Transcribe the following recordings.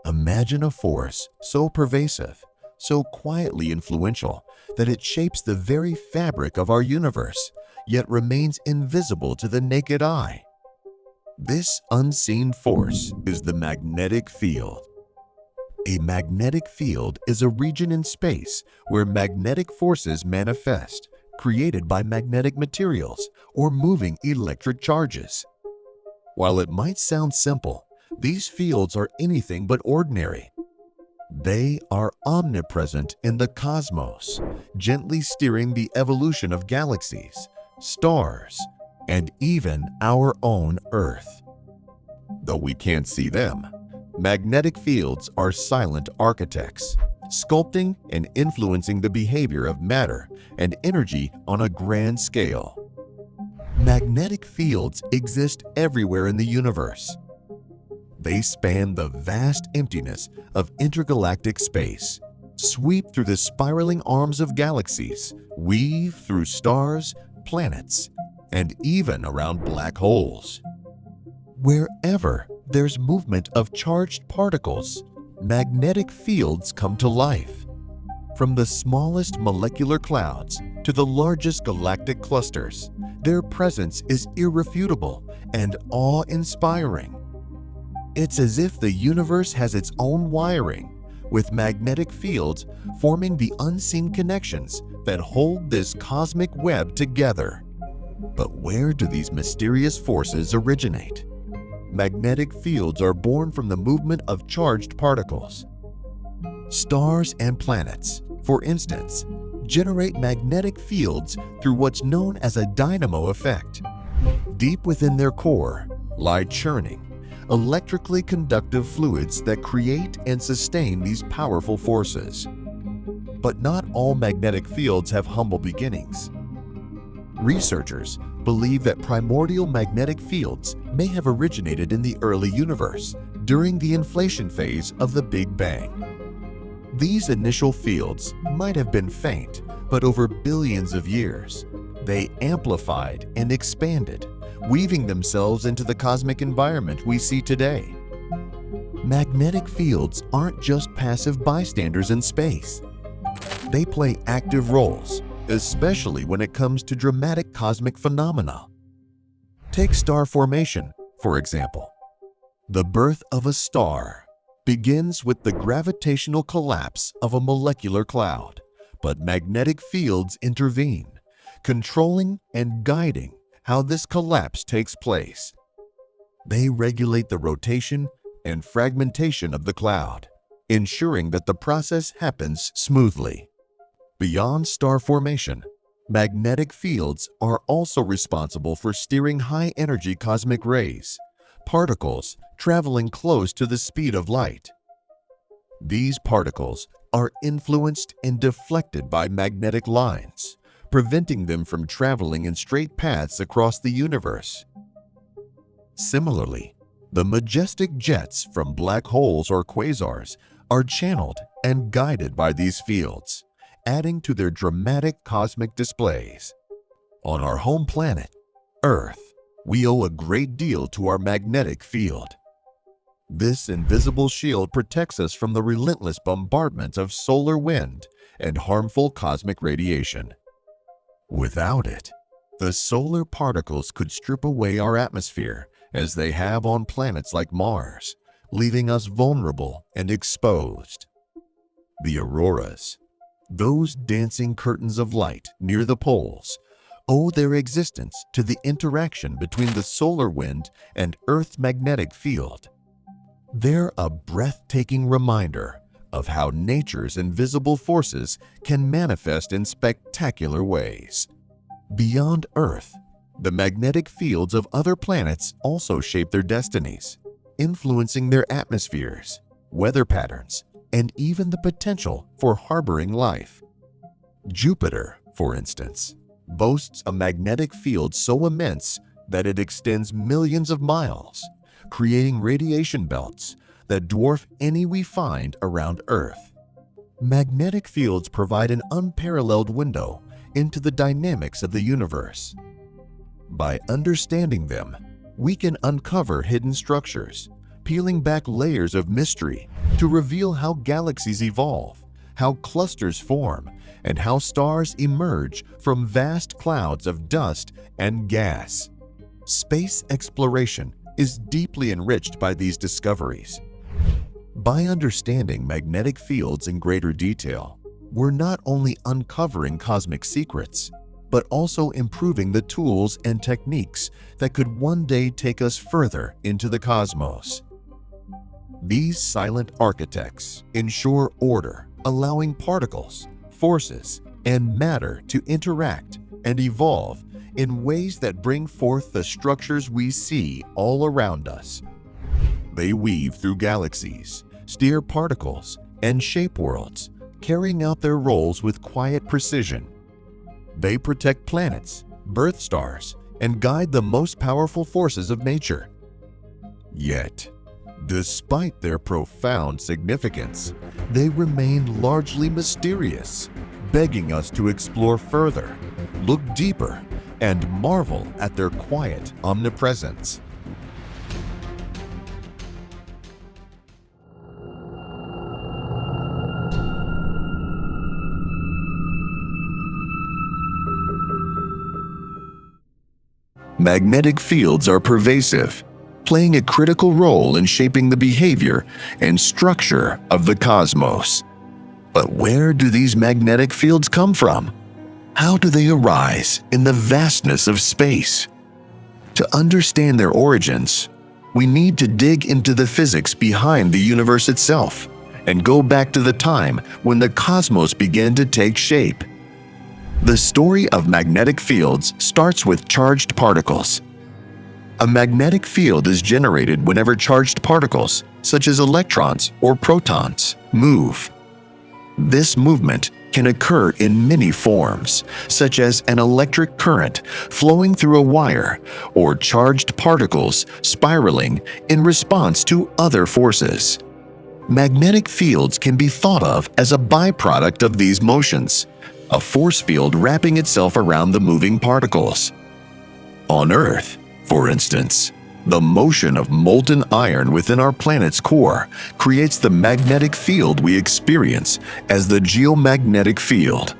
Imagine a force so pervasive, so quietly influential, that it shapes the very fabric of our universe, yet remains invisible to the naked eye. This unseen force is the magnetic field. A magnetic field is a region in space where magnetic forces manifest, created by magnetic materials or moving electric charges. While it might sound simple, these fields are anything but ordinary. They are omnipresent in the cosmos, gently steering the evolution of galaxies, stars, and even our own Earth. Though we can't see them, magnetic fields are silent architects, sculpting and influencing the behavior of matter and energy on a grand scale. Magnetic fields exist everywhere in the universe. They span the vast emptiness of intergalactic space, sweep through the spiraling arms of galaxies, weave through stars, planets, and even around black holes. Wherever there's movement of charged particles, magnetic fields come to life. From the smallest molecular clouds to the largest galactic clusters, their presence is irrefutable and awe-inspiring. It's as if the universe has its own wiring, with magnetic fields forming the unseen connections that hold this cosmic web together. But where do these mysterious forces originate? Magnetic fields are born from the movement of charged particles. Stars and planets, for instance, generate magnetic fields through what's known as a dynamo effect. Deep within their core lie churning, electrically conductive fluids that create and sustain these powerful forces. But not all magnetic fields have humble beginnings. Researchers believe that primordial magnetic fields may have originated in the early universe during the inflation phase of the Big Bang. These initial fields might have been faint, but over billions of years, they amplified and expanded, weaving themselves into the cosmic environment we see today. Magnetic fields aren't just passive bystanders in space. They play active roles, especially when it comes to dramatic cosmic phenomena. Take star formation, for example. The birth of a star begins with the gravitational collapse of a molecular cloud, but magnetic fields intervene, controlling and guiding how this collapse takes place. They regulate the rotation and fragmentation of the cloud, ensuring that the process happens smoothly. Beyond star formation, magnetic fields are also responsible for steering high-energy cosmic rays, particles traveling close to the speed of light. These particles are influenced and deflected by magnetic lines, preventing them from traveling in straight paths across the universe. Similarly, the majestic jets from black holes or quasars are channeled and guided by these fields, adding to their dramatic cosmic displays. On our home planet, Earth, we owe a great deal to our magnetic field. This invisible shield protects us from the relentless bombardment of solar wind and harmful cosmic radiation. Without it, the solar particles could strip away our atmosphere as they have on planets like Mars, leaving us vulnerable and exposed. The auroras, those dancing curtains of light near the poles, owe their existence to the interaction between the solar wind and Earth's magnetic field. They're a breathtaking reminder of how nature's invisible forces can manifest in spectacular ways. Beyond Earth, the magnetic fields of other planets also shape their destinies, influencing their atmospheres, weather patterns, and even the potential for harboring life. Jupiter, for instance, boasts a magnetic field so immense that it extends millions of miles, creating radiation belts that dwarf any we find around Earth. Magnetic fields provide an unparalleled window into the dynamics of the universe. By understanding them, we can uncover hidden structures, peeling back layers of mystery to reveal how galaxies evolve, how clusters form, and how stars emerge from vast clouds of dust and gas. Space exploration is deeply enriched by these discoveries. By understanding magnetic fields in greater detail, we're not only uncovering cosmic secrets, but also improving the tools and techniques that could one day take us further into the cosmos. These silent architects ensure order, allowing particles, forces, and matter to interact and evolve in ways that bring forth the structures we see all around us. They weave through galaxies, steer particles, and shape worlds, carrying out their roles with quiet precision. They protect planets, birth stars, and guide the most powerful forces of nature. Yet, despite their profound significance, they remain largely mysterious, begging us to explore further, look deeper, and marvel at their quiet omnipresence. Magnetic fields are pervasive, playing a critical role in shaping the behavior and structure of the cosmos. But where do these magnetic fields come from? How do they arise in the vastness of space? To understand their origins, we need to dig into the physics behind the universe itself and go back to the time when the cosmos began to take shape. The story of magnetic fields starts with charged particles. A magnetic field is generated whenever charged particles, such as electrons or protons, move. This movement can occur in many forms, such as an electric current flowing through a wire or charged particles spiraling in response to other forces. Magnetic fields can be thought of as a byproduct of these motions, a force field wrapping itself around the moving particles. On Earth, for instance, the motion of molten iron within our planet's core creates the magnetic field we experience as the geomagnetic field.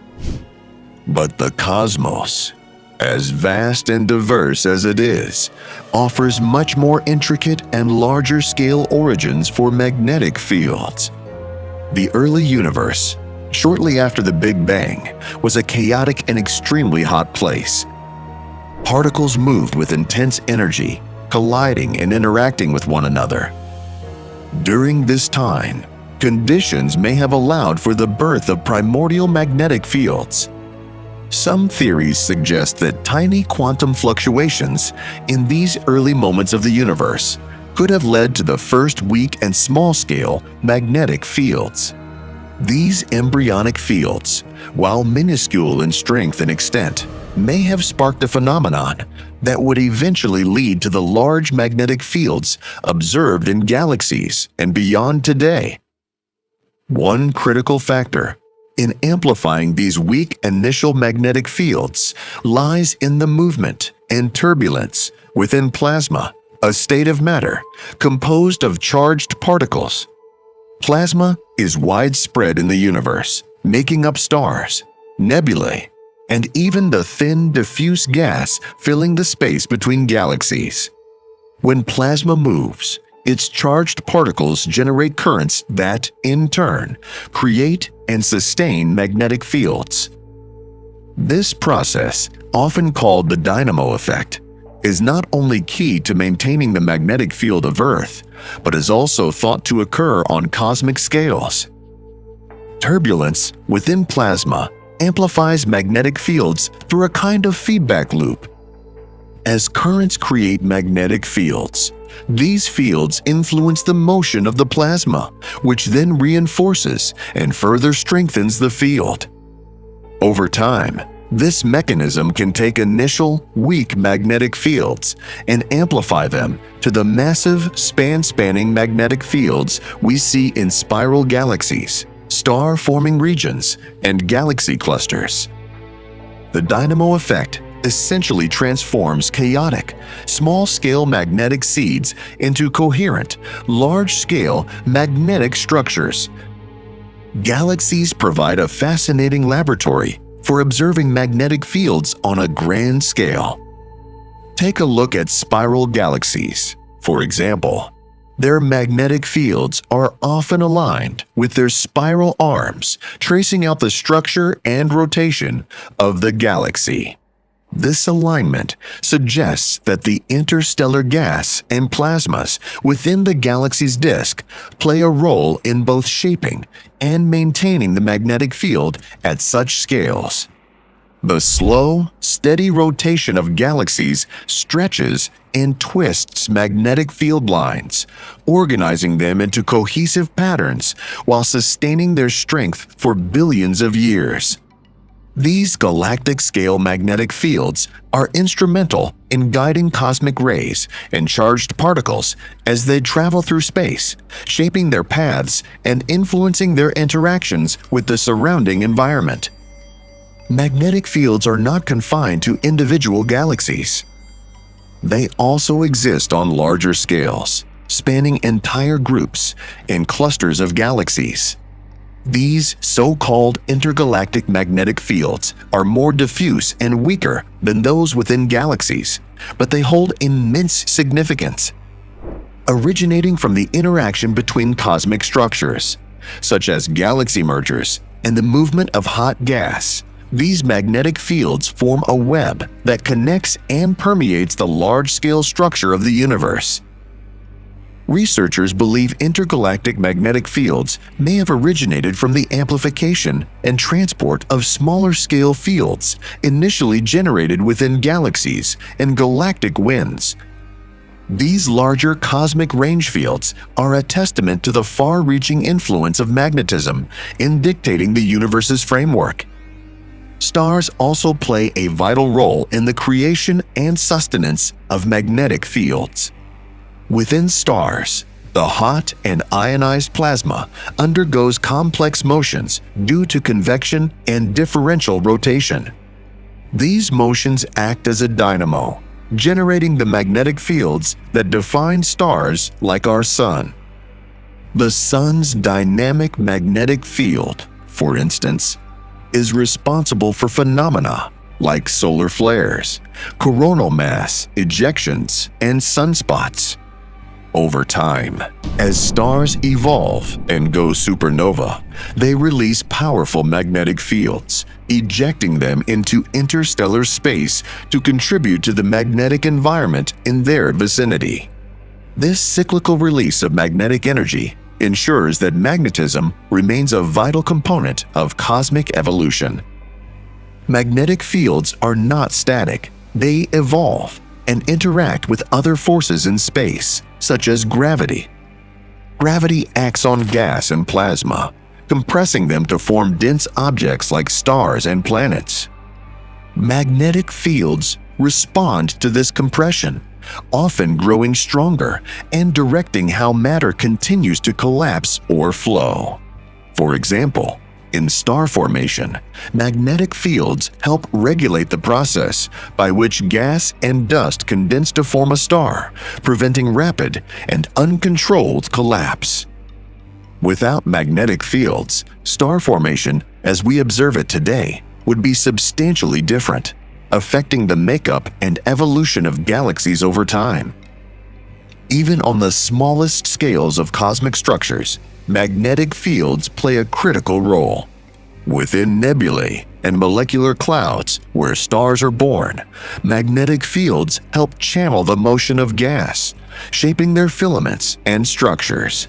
But the cosmos, as vast and diverse as it is, offers much more intricate and larger-scale origins for magnetic fields. The early universe, shortly after the Big Bang, was a chaotic and extremely hot place. Particles moved with intense energy, colliding and interacting with one another. During this time, conditions may have allowed for the birth of primordial magnetic fields. Some theories suggest that tiny quantum fluctuations in these early moments of the universe could have led to the first weak and small-scale magnetic fields. These embryonic fields, while minuscule in strength and extent, may have sparked a phenomenon that would eventually lead to the large magnetic fields observed in galaxies and beyond today. One critical factor in amplifying these weak initial magnetic fields lies in the movement and turbulence within plasma, a state of matter composed of charged particles. Plasma is widespread in the universe, making up stars, nebulae, and even the thin, diffuse gas filling the space between galaxies. When plasma moves, its charged particles generate currents that, in turn, create and sustain magnetic fields. This process, often called the dynamo effect, is not only key to maintaining the magnetic field of Earth, but is also thought to occur on cosmic scales. Turbulence within plasma amplifies magnetic fields through a kind of feedback loop. As currents create magnetic fields, these fields influence the motion of the plasma, which then reinforces and further strengthens the field. Over time, this mechanism can take initial, weak magnetic fields and amplify them to the massive, span-spanning magnetic fields we see in spiral galaxies, star-forming regions, and galaxy clusters. The dynamo effect essentially transforms chaotic, small-scale magnetic seeds into coherent, large-scale magnetic structures. Galaxies provide a fascinating laboratory for observing magnetic fields on a grand scale. Take a look at spiral galaxies. For example, their magnetic fields are often aligned with their spiral arms, tracing out the structure and rotation of the galaxy. This alignment suggests that the interstellar gas and plasmas within the galaxy's disk play a role in both shaping and maintaining the magnetic field at such scales. The slow, steady rotation of galaxies stretches and twists magnetic field lines, organizing them into cohesive patterns while sustaining their strength for billions of years. These galactic-scale magnetic fields are instrumental in guiding cosmic rays and charged particles as they travel through space, shaping their paths and influencing their interactions with the surrounding environment. Magnetic fields are not confined to individual galaxies. They also exist on larger scales, spanning entire groups and clusters of galaxies. These so-called intergalactic magnetic fields are more diffuse and weaker than those within galaxies, but they hold immense significance. Originating from the interaction between cosmic structures, such as galaxy mergers and the movement of hot gas, these magnetic fields form a web that connects and permeates the large-scale structure of the universe. Researchers believe intergalactic magnetic fields may have originated from the amplification and transport of smaller-scale fields initially generated within galaxies and galactic winds. These larger cosmic range fields are a testament to the far-reaching influence of magnetism in dictating the universe's framework. Stars also play a vital role in the creation and sustenance of magnetic fields. Within stars, the hot and ionized plasma undergoes complex motions due to convection and differential rotation. These motions act as a dynamo, generating the magnetic fields that define stars like our Sun. The Sun's dynamic magnetic field, for instance, is responsible for phenomena like solar flares, coronal mass ejections, and sunspots. Over time, as stars evolve and go supernova, they release powerful magnetic fields, ejecting them into interstellar space to contribute to the magnetic environment in their vicinity. This cyclical release of magnetic energy ensures that magnetism remains a vital component of cosmic evolution. Magnetic fields are not static. They evolve and interact with other forces in space, such as gravity. Gravity acts on gas and plasma, compressing them to form dense objects like stars and planets. Magnetic fields respond to this compression, often growing stronger and directing how matter continues to collapse or flow. For example, in star formation, magnetic fields help regulate the process by which gas and dust condense to form a star, preventing rapid and uncontrolled collapse. Without magnetic fields, star formation, as we observe it today, would be substantially different, affecting the makeup and evolution of galaxies over time. Even on the smallest scales of cosmic structures, magnetic fields play a critical role. Within nebulae and molecular clouds where stars are born, magnetic fields help channel the motion of gas, shaping their filaments and structures.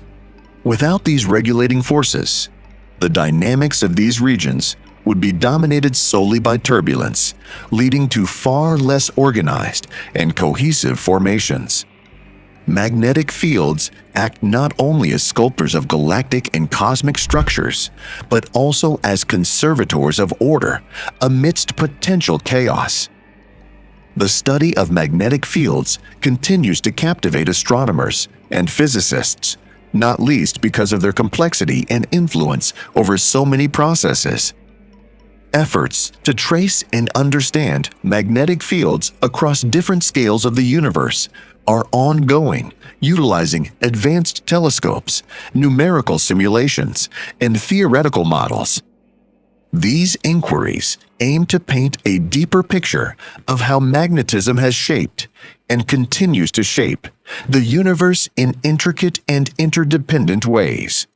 Without these regulating forces, the dynamics of these regions would be dominated solely by turbulence, leading to far less organized and cohesive formations. Magnetic fields act not only as sculptors of galactic and cosmic structures, but also as conservators of order amidst potential chaos. The study of magnetic fields continues to captivate astronomers and physicists, not least because of their complexity and influence over so many processes. Efforts to trace and understand magnetic fields across different scales of the universe are ongoing, utilizing advanced telescopes, numerical simulations, and theoretical models. These inquiries aim to paint a deeper picture of how magnetism has shaped and continues to shape the universe in intricate and interdependent ways.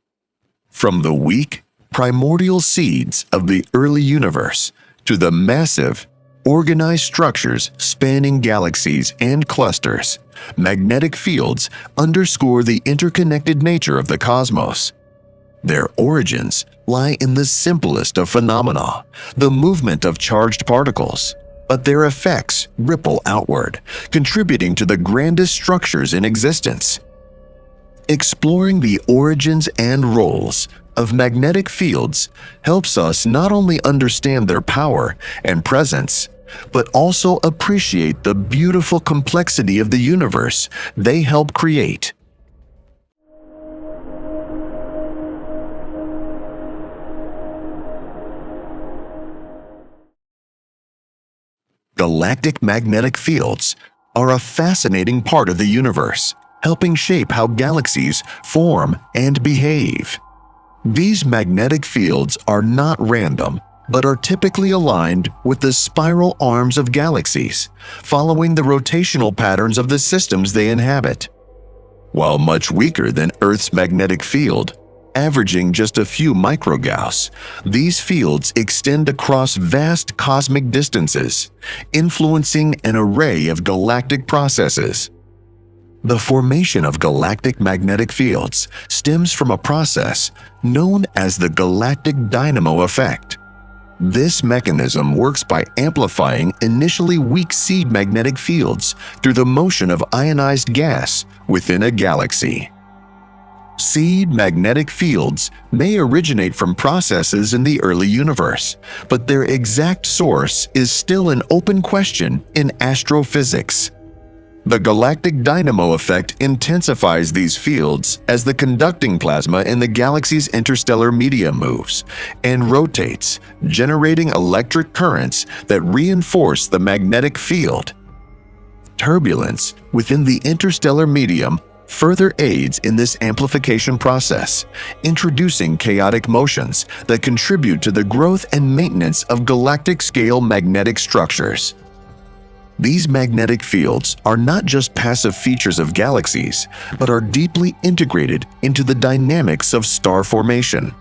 From the weak, primordial seeds of the early universe to the massive, organized structures spanning galaxies and clusters, magnetic fields underscore the interconnected nature of the cosmos. Their origins lie in the simplest of phenomena, the movement of charged particles, but their effects ripple outward, contributing to the grandest structures in existence. Exploring the origins and roles of magnetic fields helps us not only understand their power and presence, but also appreciate the beautiful complexity of the universe they help create. Galactic magnetic fields are a fascinating part of the universe, helping shape how galaxies form and behave. These magnetic fields are not random, but are typically aligned with the spiral arms of galaxies, following the rotational patterns of the systems they inhabit. While much weaker than Earth's magnetic field, averaging just a few microgauss, these fields extend across vast cosmic distances, influencing an array of galactic processes. The formation of galactic magnetic fields stems from a process known as the galactic dynamo effect. This mechanism works by amplifying initially weak seed magnetic fields through the motion of ionized gas within a galaxy. Seed magnetic fields may originate from processes in the early universe, but their exact source is still an open question in astrophysics. The galactic dynamo effect intensifies these fields as the conducting plasma in the galaxy's interstellar media moves and rotates, generating electric currents that reinforce the magnetic field. Turbulence within the interstellar medium further aids in this amplification process, introducing chaotic motions that contribute to the growth and maintenance of galactic-scale magnetic structures. These magnetic fields are not just passive features of galaxies, but are deeply integrated into the dynamics of star formation.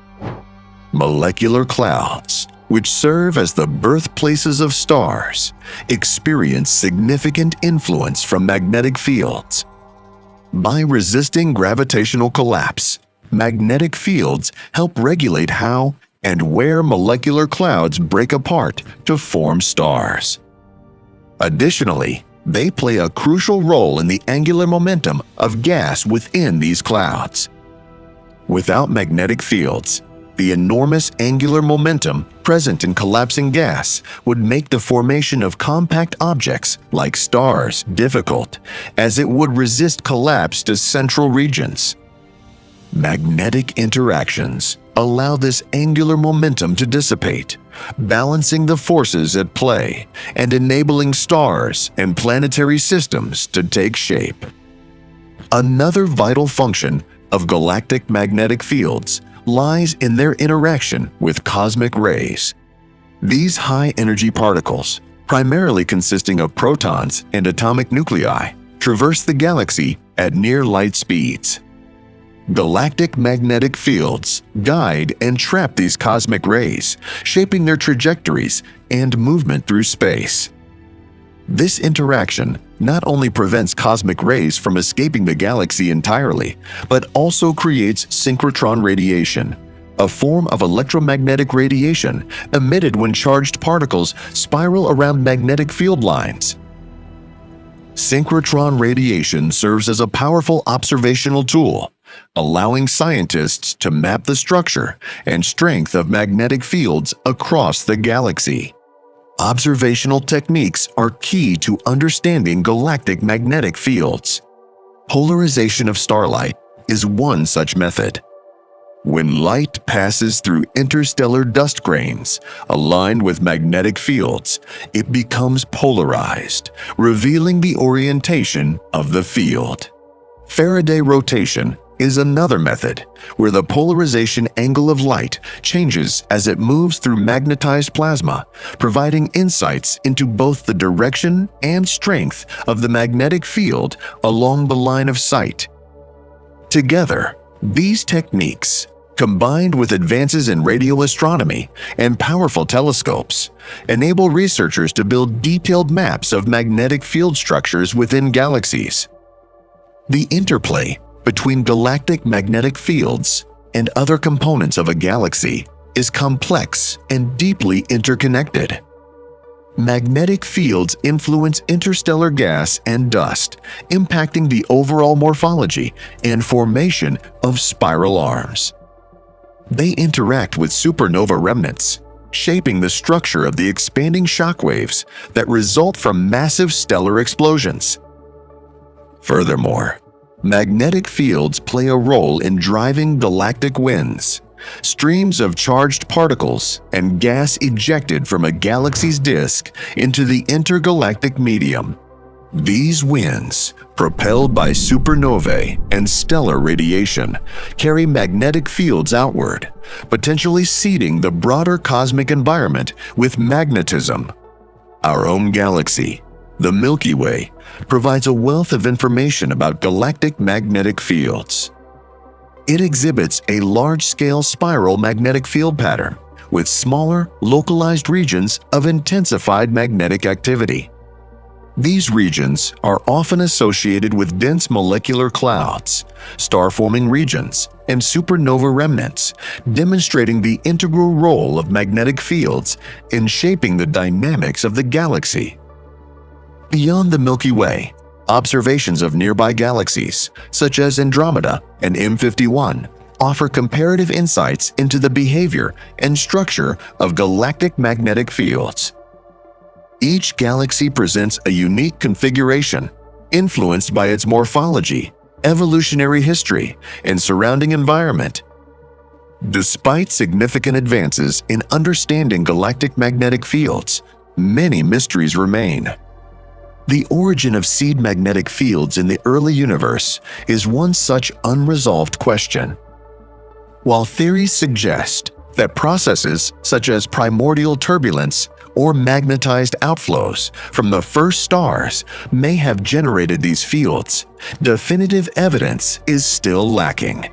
Molecular clouds, which serve as the birthplaces of stars, experience significant influence from magnetic fields. By resisting gravitational collapse, magnetic fields help regulate how and where molecular clouds break apart to form stars. Additionally, they play a crucial role in the angular momentum of gas within these clouds. Without magnetic fields, the enormous angular momentum present in collapsing gas would make the formation of compact objects like stars difficult, as it would resist collapse to central regions. Magnetic interactions allow this angular momentum to dissipate, balancing the forces at play and enabling stars and planetary systems to take shape. Another vital function of galactic magnetic fields lies in their interaction with cosmic rays. These high-energy particles, primarily consisting of protons and atomic nuclei, traverse the galaxy at near light speeds. Galactic magnetic fields guide and trap these cosmic rays, shaping their trajectories and movement through space. This interaction not only prevents cosmic rays from escaping the galaxy entirely, but also creates synchrotron radiation, a form of electromagnetic radiation emitted when charged particles spiral around magnetic field lines. Synchrotron radiation serves as a powerful observational tool, allowing scientists to map the structure and strength of magnetic fields across the galaxy. Observational techniques are key to understanding galactic magnetic fields. Polarization of starlight is one such method. When light passes through interstellar dust grains aligned with magnetic fields, it becomes polarized, revealing the orientation of the field. Faraday rotation is another method where the polarization angle of light changes as it moves through magnetized plasma, providing insights into both the direction and strength of the magnetic field along the line of sight. Together, these techniques, combined with advances in radio astronomy and powerful telescopes, enable researchers to build detailed maps of magnetic field structures within galaxies. The interplay between galactic magnetic fields and other components of a galaxy is complex and deeply interconnected. Magnetic fields influence interstellar gas and dust, impacting the overall morphology and formation of spiral arms. They interact with supernova remnants, shaping the structure of the expanding shockwaves that result from massive stellar explosions. Furthermore, magnetic fields play a role in driving galactic winds, streams of charged particles and gas ejected from a galaxy's disk into the intergalactic medium. These winds, propelled by supernovae and stellar radiation, carry magnetic fields outward, potentially seeding the broader cosmic environment with magnetism. Our own galaxy, the Milky Way, provides a wealth of information about galactic magnetic fields. It exhibits a large-scale spiral magnetic field pattern with smaller, localized regions of intensified magnetic activity. These regions are often associated with dense molecular clouds, star-forming regions, and supernova remnants, demonstrating the integral role of magnetic fields in shaping the dynamics of the galaxy. Beyond the Milky Way, observations of nearby galaxies, such as Andromeda and M51, offer comparative insights into the behavior and structure of galactic magnetic fields. Each galaxy presents a unique configuration, influenced by its morphology, evolutionary history, and surrounding environment. Despite significant advances in understanding galactic magnetic fields, many mysteries remain. The origin of seed magnetic fields in the early universe is one such unresolved question. While theories suggest that processes such as primordial turbulence or magnetized outflows from the first stars may have generated these fields, definitive evidence is still lacking.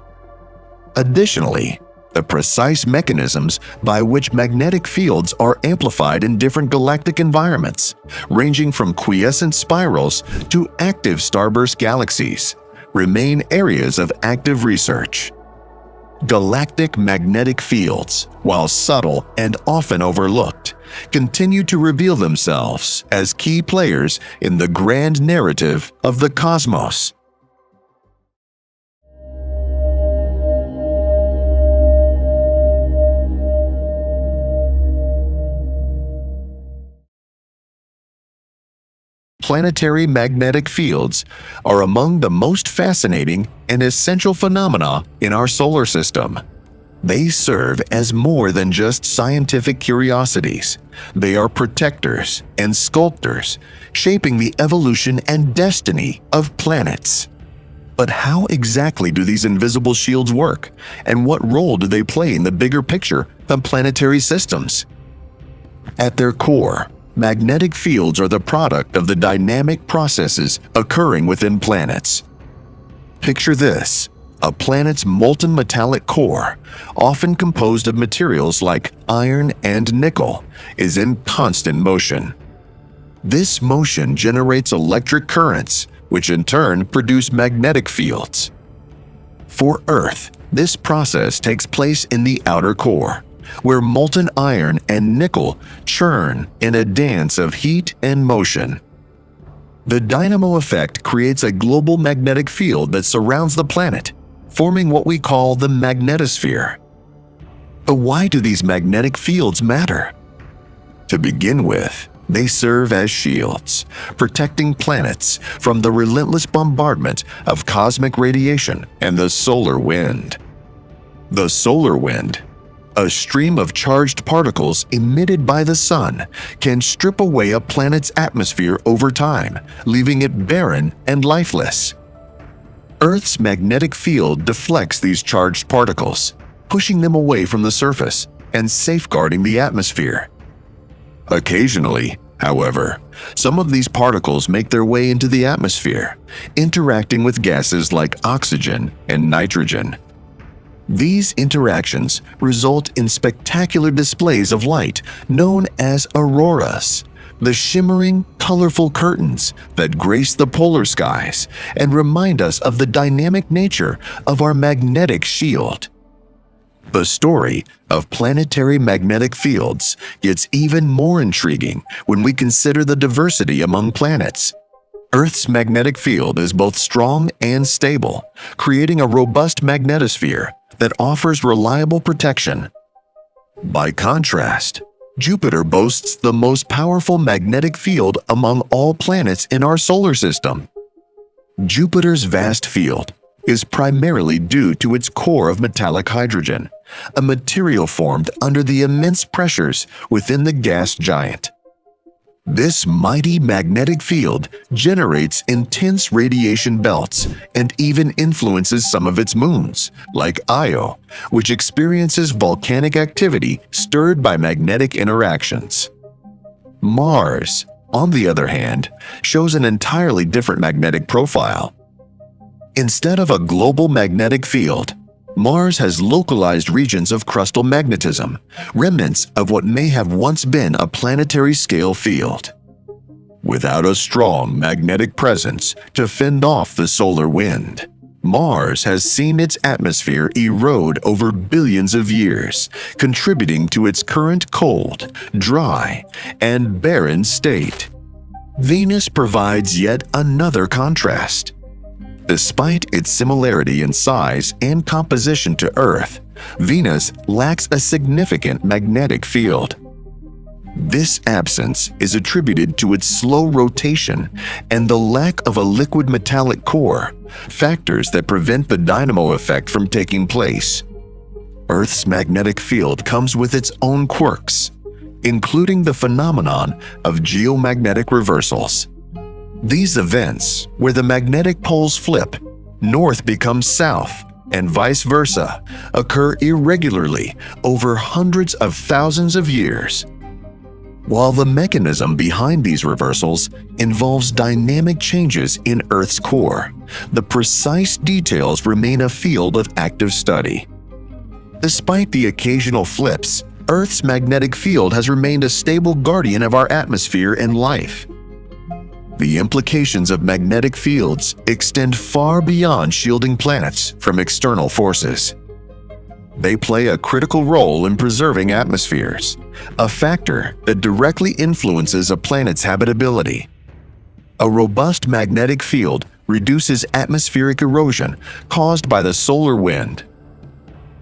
Additionally, the precise mechanisms by which magnetic fields are amplified in different galactic environments, ranging from quiescent spirals to active starburst galaxies, remain areas of active research. Galactic magnetic fields, while subtle and often overlooked, continue to reveal themselves as key players in the grand narrative of the cosmos. Planetary magnetic fields are among the most fascinating and essential phenomena in our solar system. They serve as more than just scientific curiosities. They are protectors and sculptors, shaping the evolution and destiny of planets. But how exactly do these invisible shields work, and what role do they play in the bigger picture of planetary systems? At their core, magnetic fields are the product of the dynamic processes occurring within planets. Picture this: a planet's molten metallic core, often composed of materials like iron and nickel, is in constant motion. This motion generates electric currents, which in turn produce magnetic fields. For Earth, this process takes place in the outer core, where molten iron and nickel churn in a dance of heat and motion. The dynamo effect creates a global magnetic field that surrounds the planet, forming what we call the magnetosphere. But why do these magnetic fields matter? To begin with, they serve as shields, protecting planets from the relentless bombardment of cosmic radiation and the solar wind. The solar wind, A stream of charged particles emitted by the sun can strip away a planet's atmosphere over time, leaving it barren and lifeless. Earth's magnetic field deflects these charged particles, pushing them away from the surface and safeguarding the atmosphere. Occasionally, however, some of these particles make their way into the atmosphere, interacting with gases like oxygen and nitrogen. These interactions result in spectacular displays of light known as auroras, the shimmering, colorful curtains that grace the polar skies and remind us of the dynamic nature of our magnetic shield. The story of planetary magnetic fields gets even more intriguing when we consider the diversity among planets. Earth's magnetic field is both strong and stable, creating a robust magnetosphere that offers reliable protection. By contrast, Jupiter boasts the most powerful magnetic field among all planets in our solar system. Jupiter's vast field is primarily due to its core of metallic hydrogen, a material formed under the immense pressures within the gas giant. This mighty magnetic field generates intense radiation belts and even influences some of its moons, like Io, which experiences volcanic activity stirred by magnetic interactions. Mars, on the other hand, shows an entirely different magnetic profile. Instead of a global magnetic field, Mars has localized regions of crustal magnetism, remnants of what may have once been a planetary-scale field. Without a strong magnetic presence to fend off the solar wind, Mars has seen its atmosphere erode over billions of years, contributing to its current cold, dry, and barren state. Venus provides yet another contrast. Despite its similarity in size and composition to Earth, Venus lacks a significant magnetic field. This absence is attributed to its slow rotation and the lack of a liquid metallic core, factors that prevent the dynamo effect from taking place. Earth's magnetic field comes with its own quirks, including the phenomenon of geomagnetic reversals. These events, where the magnetic poles flip, north becomes south, and vice versa, occur irregularly over hundreds of thousands of years. While the mechanism behind these reversals involves dynamic changes in Earth's core, the precise details remain a field of active study. Despite the occasional flips, Earth's magnetic field has remained a stable guardian of our atmosphere and life. The implications of magnetic fields extend far beyond shielding planets from external forces. They play a critical role in preserving atmospheres, a factor that directly influences a planet's habitability. A robust magnetic field reduces atmospheric erosion caused by the solar wind.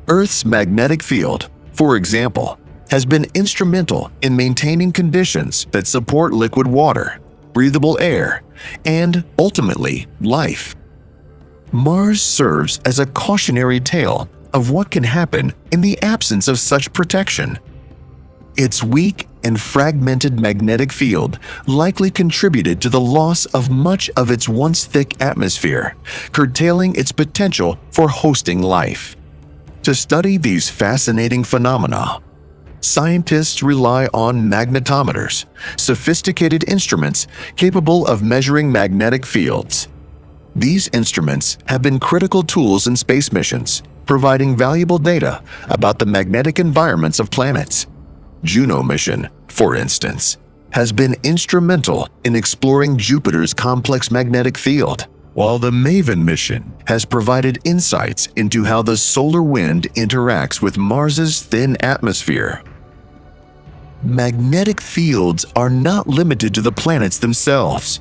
Earth's magnetic field, for example, has been instrumental in maintaining conditions that support liquid water, breathable air, and, ultimately, life. Mars serves as a cautionary tale of what can happen in the absence of such protection. Its weak and fragmented magnetic field likely contributed to the loss of much of its once thick atmosphere, curtailing its potential for hosting life. To study these fascinating phenomena, scientists rely on magnetometers, sophisticated instruments capable of measuring magnetic fields. These instruments have been critical tools in space missions, providing valuable data about the magnetic environments of planets. Juno mission, for instance, has been instrumental in exploring Jupiter's complex magnetic field, while the Maven mission has provided insights into how the solar wind interacts with Mars's thin atmosphere. Magnetic fields are not limited to the planets themselves.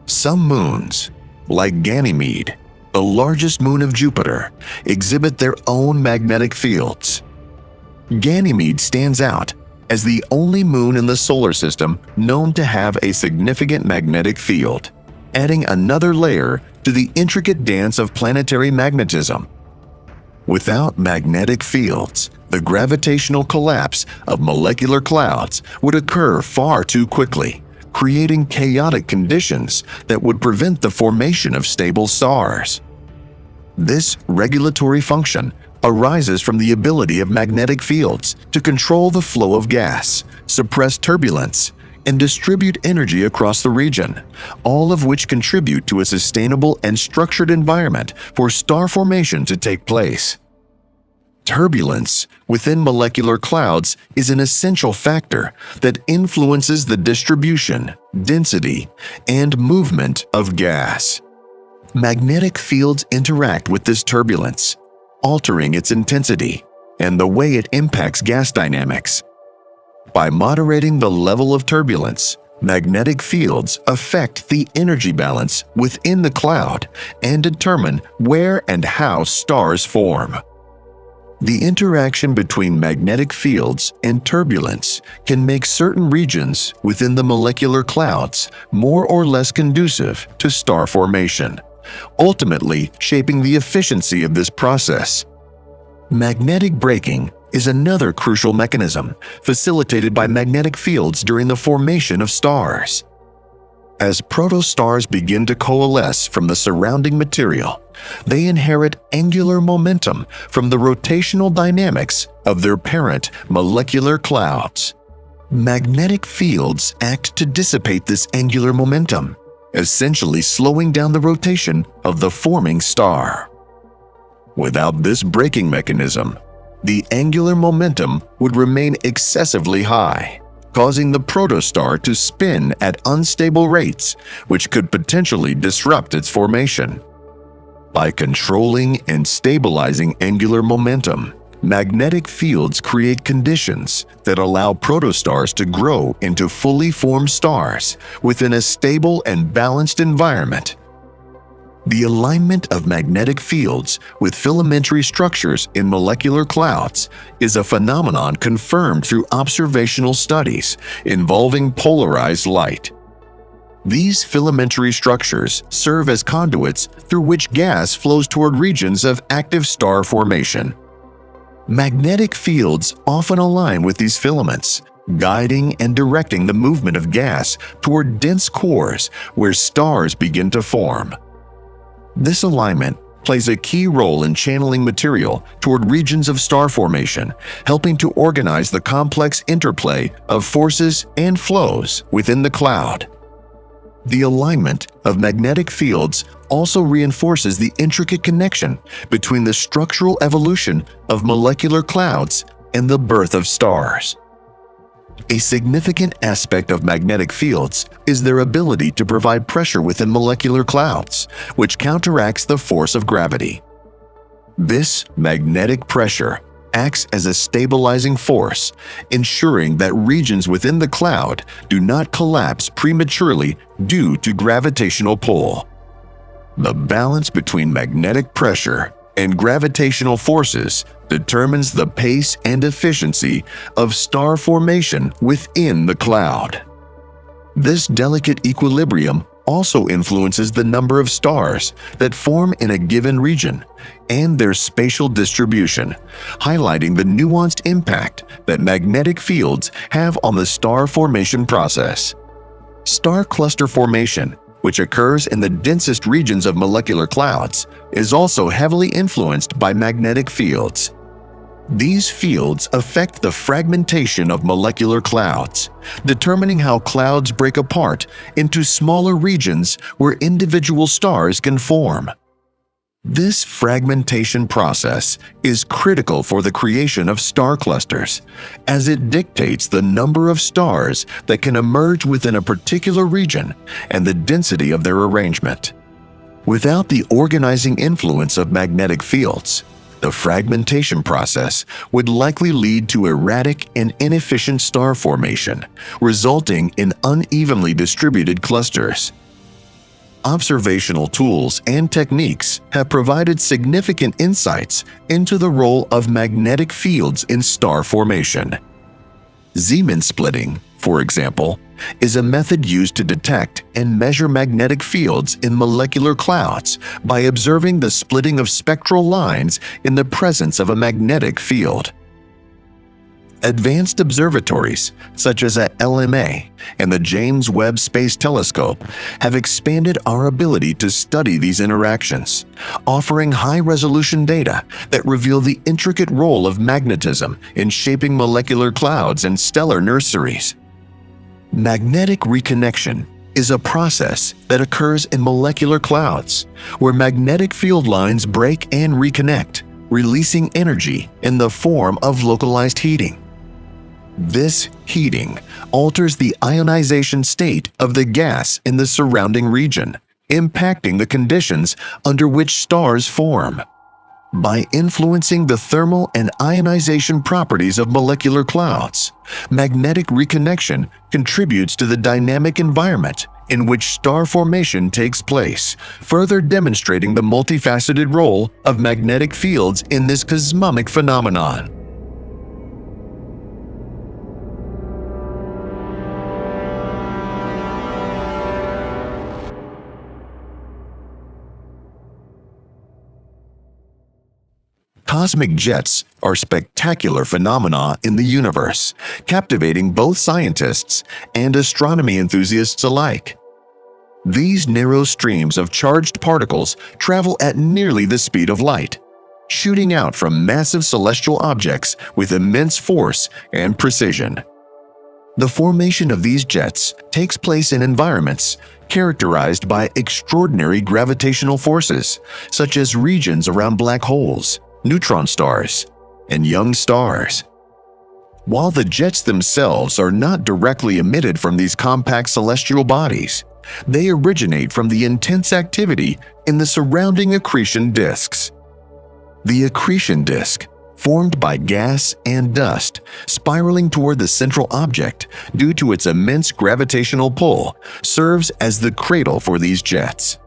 Some moons, like Ganymede, the largest moon of Jupiter, exhibit their own magnetic fields. Ganymede stands out as the only moon in the solar system known to have a significant magnetic field, adding another layer to the intricate dance of planetary magnetism. Without magnetic fields, the gravitational collapse of molecular clouds would occur far too quickly, creating chaotic conditions that would prevent the formation of stable stars. This regulatory function arises from the ability of magnetic fields to control the flow of gas, suppress turbulence, and distribute energy across the region, all of which contribute to a sustainable and structured environment for star formation to take place. Turbulence within molecular clouds is an essential factor that influences the distribution, density, and movement of gas. Magnetic fields interact with this turbulence, altering its intensity and the way it impacts gas dynamics. By moderating the level of turbulence, magnetic fields affect the energy balance within the cloud and determine where and how stars form. The interaction between magnetic fields and turbulence can make certain regions within the molecular clouds more or less conducive to star formation, ultimately shaping the efficiency of this process. Magnetic braking is another crucial mechanism facilitated by magnetic fields during the formation of stars. As protostars begin to coalesce from the surrounding material, they inherit angular momentum from the rotational dynamics of their parent molecular clouds. Magnetic fields act to dissipate this angular momentum, essentially slowing down the rotation of the forming star. Without this braking mechanism, the angular momentum would remain excessively high, causing the protostar to spin at unstable rates, which could potentially disrupt its formation. By controlling and stabilizing angular momentum, magnetic fields create conditions that allow protostars to grow into fully formed stars within a stable and balanced environment. The alignment of magnetic fields with filamentary structures in molecular clouds is a phenomenon confirmed through observational studies involving polarized light. These filamentary structures serve as conduits through which gas flows toward regions of active star formation. Magnetic fields often align with these filaments, guiding and directing the movement of gas toward dense cores where stars begin to form. This alignment plays a key role in channeling material toward regions of star formation, helping to organize the complex interplay of forces and flows within the cloud. The alignment of magnetic fields also reinforces the intricate connection between the structural evolution of molecular clouds and the birth of stars. A significant aspect of magnetic fields is their ability to provide pressure within molecular clouds, which counteracts the force of gravity. This magnetic pressure acts as a stabilizing force, ensuring that regions within the cloud do not collapse prematurely due to gravitational pull. The balance between magnetic pressure and gravitational forces determines the pace and efficiency of star formation within the cloud. This delicate equilibrium also influences the number of stars that form in a given region and their spatial distribution, highlighting the nuanced impact that magnetic fields have on the star formation process. Star cluster formation, which occurs in the densest regions of molecular clouds, is also heavily influenced by magnetic fields. These fields affect the fragmentation of molecular clouds, determining how clouds break apart into smaller regions where individual stars can form. This fragmentation process is critical for the creation of star clusters, as it dictates the number of stars that can emerge within a particular region and the density of their arrangement. Without the organizing influence of magnetic fields, the fragmentation process would likely lead to erratic and inefficient star formation, resulting in unevenly distributed clusters. Observational tools and techniques have provided significant insights into the role of magnetic fields in star formation. Zeeman splitting, for example, is a method used to detect and measure magnetic fields in molecular clouds by observing the splitting of spectral lines in the presence of a magnetic field. Advanced observatories, such as at LMA and the James Webb Space Telescope, have expanded our ability to study these interactions, offering high-resolution data that reveal the intricate role of magnetism in shaping molecular clouds and stellar nurseries. Magnetic reconnection is a process that occurs in molecular clouds, where magnetic field lines break and reconnect, releasing energy in the form of localized heating. This heating alters the ionization state of the gas in the surrounding region, impacting the conditions under which stars form. By influencing the thermal and ionization properties of molecular clouds, magnetic reconnection contributes to the dynamic environment in which star formation takes place, further demonstrating the multifaceted role of magnetic fields in this cosmic phenomenon. Cosmic jets are spectacular phenomena in the universe, captivating both scientists and astronomy enthusiasts alike. These narrow streams of charged particles travel at nearly the speed of light, shooting out from massive celestial objects with immense force and precision. The formation of these jets takes place in environments characterized by extraordinary gravitational forces, such as regions around black holes, neutron stars, and young stars. While the jets themselves are not directly emitted from these compact celestial bodies, they originate from the intense activity in the surrounding accretion disks. The accretion disk, formed by gas and dust, spiraling toward the central object due to its immense gravitational pull, serves as the cradle for these jets.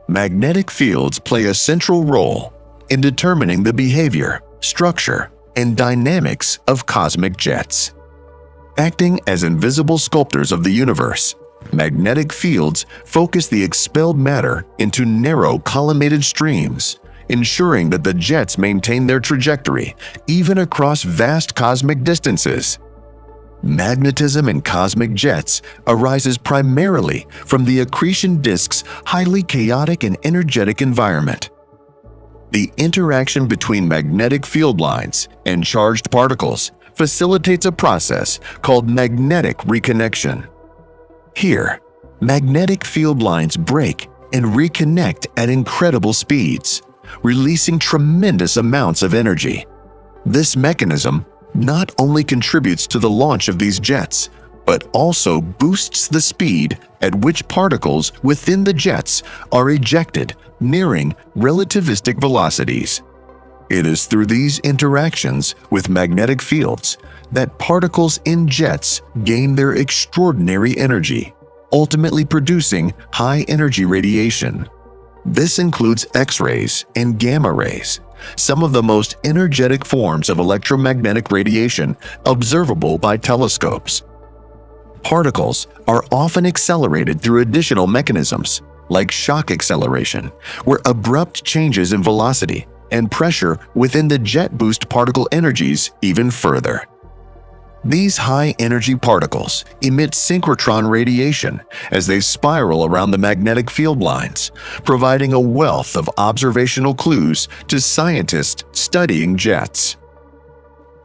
Magnetic fields play a central role in determining the behavior, structure, and dynamics of cosmic jets. Acting as invisible sculptors of the universe, magnetic fields focus the expelled matter into narrow collimated streams, ensuring that the jets maintain their trajectory even across vast cosmic distances. Magnetism in cosmic jets arises primarily from the accretion disk's highly chaotic and energetic environment. The interaction between magnetic field lines and charged particles facilitates a process called magnetic reconnection. Here, magnetic field lines break and reconnect at incredible speeds, releasing tremendous amounts of energy. This mechanism not only contributes to the launch of these jets, but also boosts the speed at which particles within the jets are ejected, nearing relativistic velocities. It is through these interactions with magnetic fields that particles in jets gain their extraordinary energy, ultimately producing high-energy radiation. This includes X-rays and gamma rays, some of the most energetic forms of electromagnetic radiation observable by telescopes. Particles are often accelerated through additional mechanisms, like shock acceleration, where abrupt changes in velocity and pressure within the jet boost particle energies even further. These high-energy particles emit synchrotron radiation as they spiral around the magnetic field lines, providing a wealth of observational clues to scientists studying jets.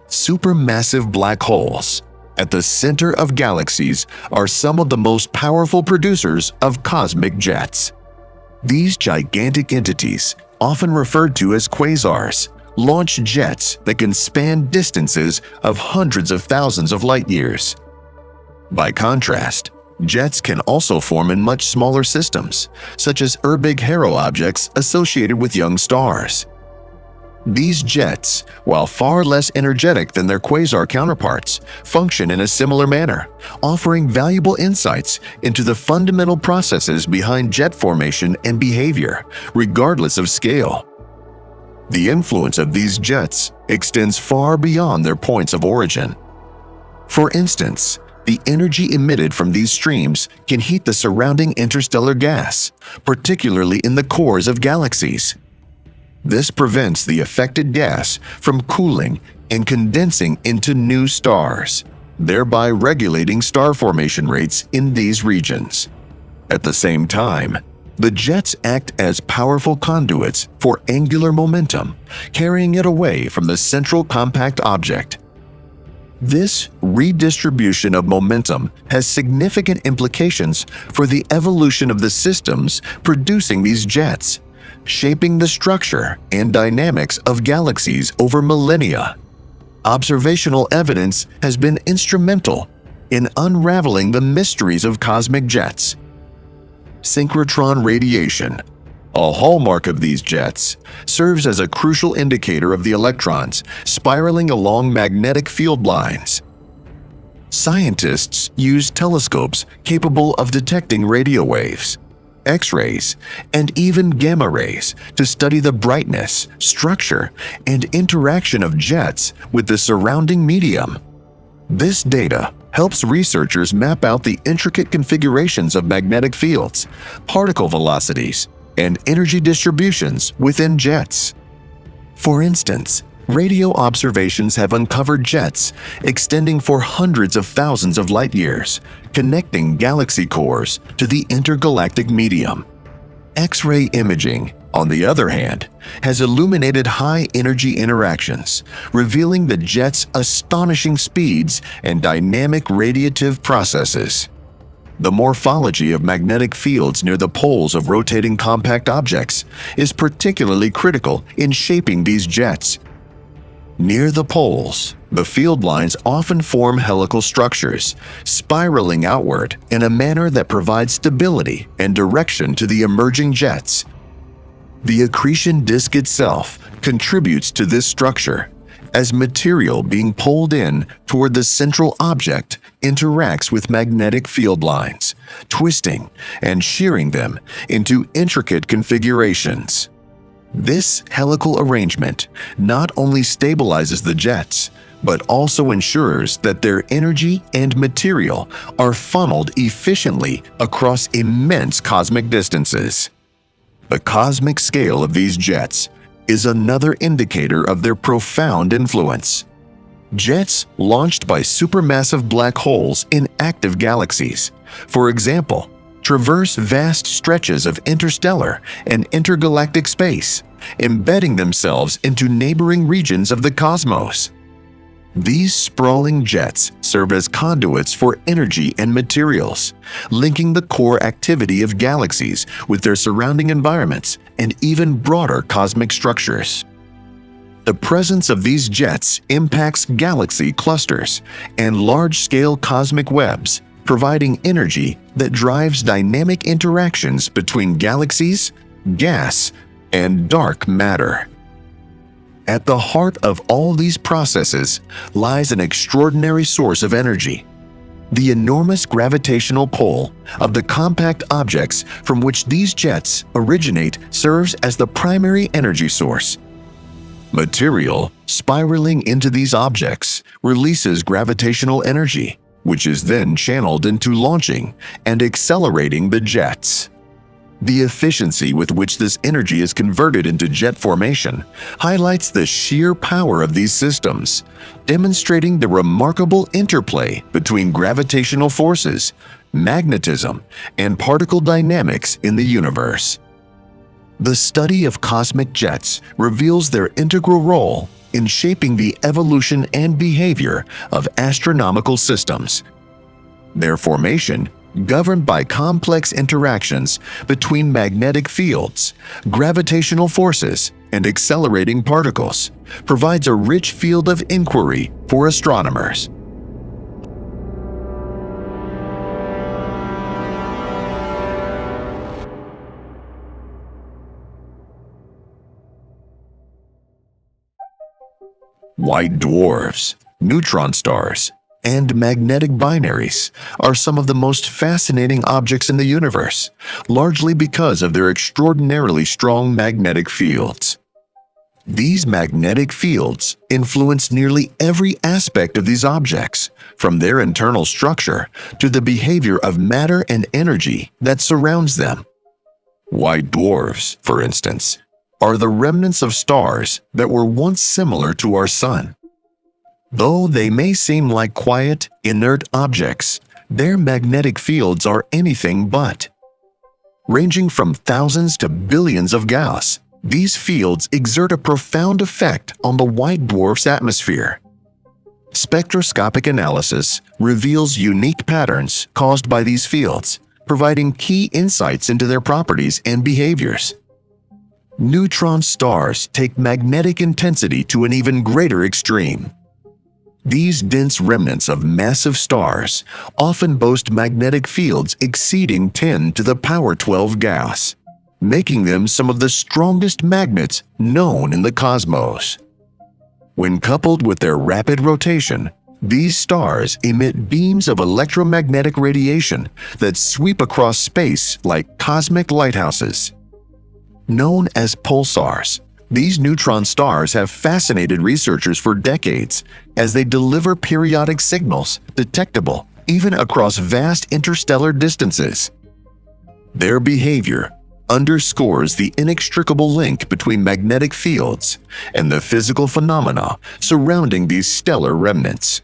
Supermassive black holes at the center of galaxies are some of the most powerful producers of cosmic jets. These gigantic entities, often referred to as quasars, launch jets that can span distances of hundreds of thousands of light years. By contrast, jets can also form in much smaller systems, such as Herbig-Haro objects associated with young stars. These jets, while far less energetic than their quasar counterparts, function in a similar manner, offering valuable insights into the fundamental processes behind jet formation and behavior, regardless of scale. The influence of these jets extends far beyond their points of origin. For instance, The energy emitted from these streams can heat the surrounding interstellar gas, particularly in the cores of galaxies. This prevents the affected gas from cooling and condensing into new stars, thereby regulating star formation rates in these regions. At the same time, the jets act as powerful conduits for angular momentum, carrying it away from the central compact object. This redistribution of momentum has significant implications for the evolution of the systems producing these jets, shaping the structure and dynamics of galaxies over millennia. Observational evidence has been instrumental in unraveling the mysteries of cosmic jets. Synchrotron radiation, a hallmark of these jets, serves as a crucial indicator of the electrons spiraling along magnetic field lines. Scientists use telescopes capable of detecting radio waves, X-rays, and even gamma rays to study the brightness, structure, and interaction of jets with the surrounding medium. This data helps researchers map out the intricate configurations of magnetic fields, particle velocities, and energy distributions within jets. For instance, radio observations have uncovered jets extending for hundreds of thousands of light years, connecting galaxy cores to the intergalactic medium. X-ray imaging, on the other hand, has illuminated high-energy interactions, revealing the jet's astonishing speeds and dynamic radiative processes. The morphology of magnetic fields near the poles of rotating compact objects is particularly critical in shaping these jets. Near the poles, the field lines often form helical structures, spiraling outward in a manner that provides stability and direction to the emerging jets. The accretion disk itself contributes to this structure, as material being pulled in toward the central object interacts with magnetic field lines, twisting and shearing them into intricate configurations. This helical arrangement not only stabilizes the jets, but also ensures that their energy and material are funneled efficiently across immense cosmic distances. The cosmic scale of these jets is another indicator of their profound influence. Jets launched by supermassive black holes in active galaxies, for example, traverse vast stretches of interstellar and intergalactic space, embedding themselves into neighboring regions of the cosmos. These sprawling jets serve as conduits for energy and materials, linking the core activity of galaxies with their surrounding environments and even broader cosmic structures. The presence of these jets impacts galaxy clusters and large-scale cosmic webs, providing energy that drives dynamic interactions between galaxies, gas, and dark matter. At the heart of all these processes lies an extraordinary source of energy: the enormous gravitational pull of the compact objects from which these jets originate serves as the primary energy source. Material spiraling into these objects releases gravitational energy, which is then channeled into launching and accelerating the jets. The efficiency with which this energy is converted into jet formation highlights the sheer power of these systems, demonstrating the remarkable interplay between gravitational forces, magnetism, and particle dynamics in the universe. The study of cosmic jets reveals their integral role in shaping the evolution and behavior of astronomical systems. Their formation, governed by complex interactions between magnetic fields, gravitational forces, and accelerating particles, provides a rich field of inquiry for astronomers. White dwarfs, neutron stars, and magnetic binaries are some of the most fascinating objects in the universe, largely because of their extraordinarily strong magnetic fields. These magnetic fields influence nearly every aspect of these objects, from their internal structure to the behavior of matter and energy that surrounds them. White dwarfs, for instance, are the remnants of stars that were once similar to our Sun. Though they may seem like quiet, inert objects, their magnetic fields are anything but. Ranging from thousands to billions of Gauss, these fields exert a profound effect on the white dwarf's atmosphere. Spectroscopic analysis reveals unique patterns caused by these fields, providing key insights into their properties and behaviors. Neutron stars take magnetic intensity to an even greater extreme. These dense remnants of massive stars often boast magnetic fields exceeding 10 to the power 12 Gauss, making them some of the strongest magnets known in the cosmos. When coupled with their rapid rotation, these stars emit beams of electromagnetic radiation that sweep across space like cosmic lighthouses. Known as pulsars, these neutron stars have fascinated researchers for decades as they deliver periodic signals detectable even across vast interstellar distances. Their behavior underscores the inextricable link between magnetic fields and the physical phenomena surrounding these stellar remnants.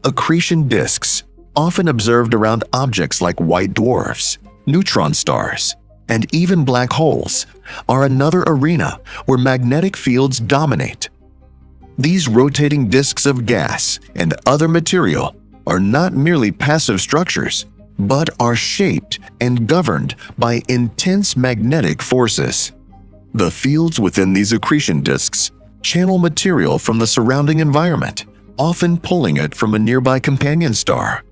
Accretion disks, often observed around objects like white dwarfs, neutron stars, and even black holes, are another arena where magnetic fields dominate. These rotating disks of gas and other material are not merely passive structures, but are shaped and governed by intense magnetic forces. The fields within these accretion disks channel material from the surrounding environment, often pulling it from a nearby companion star.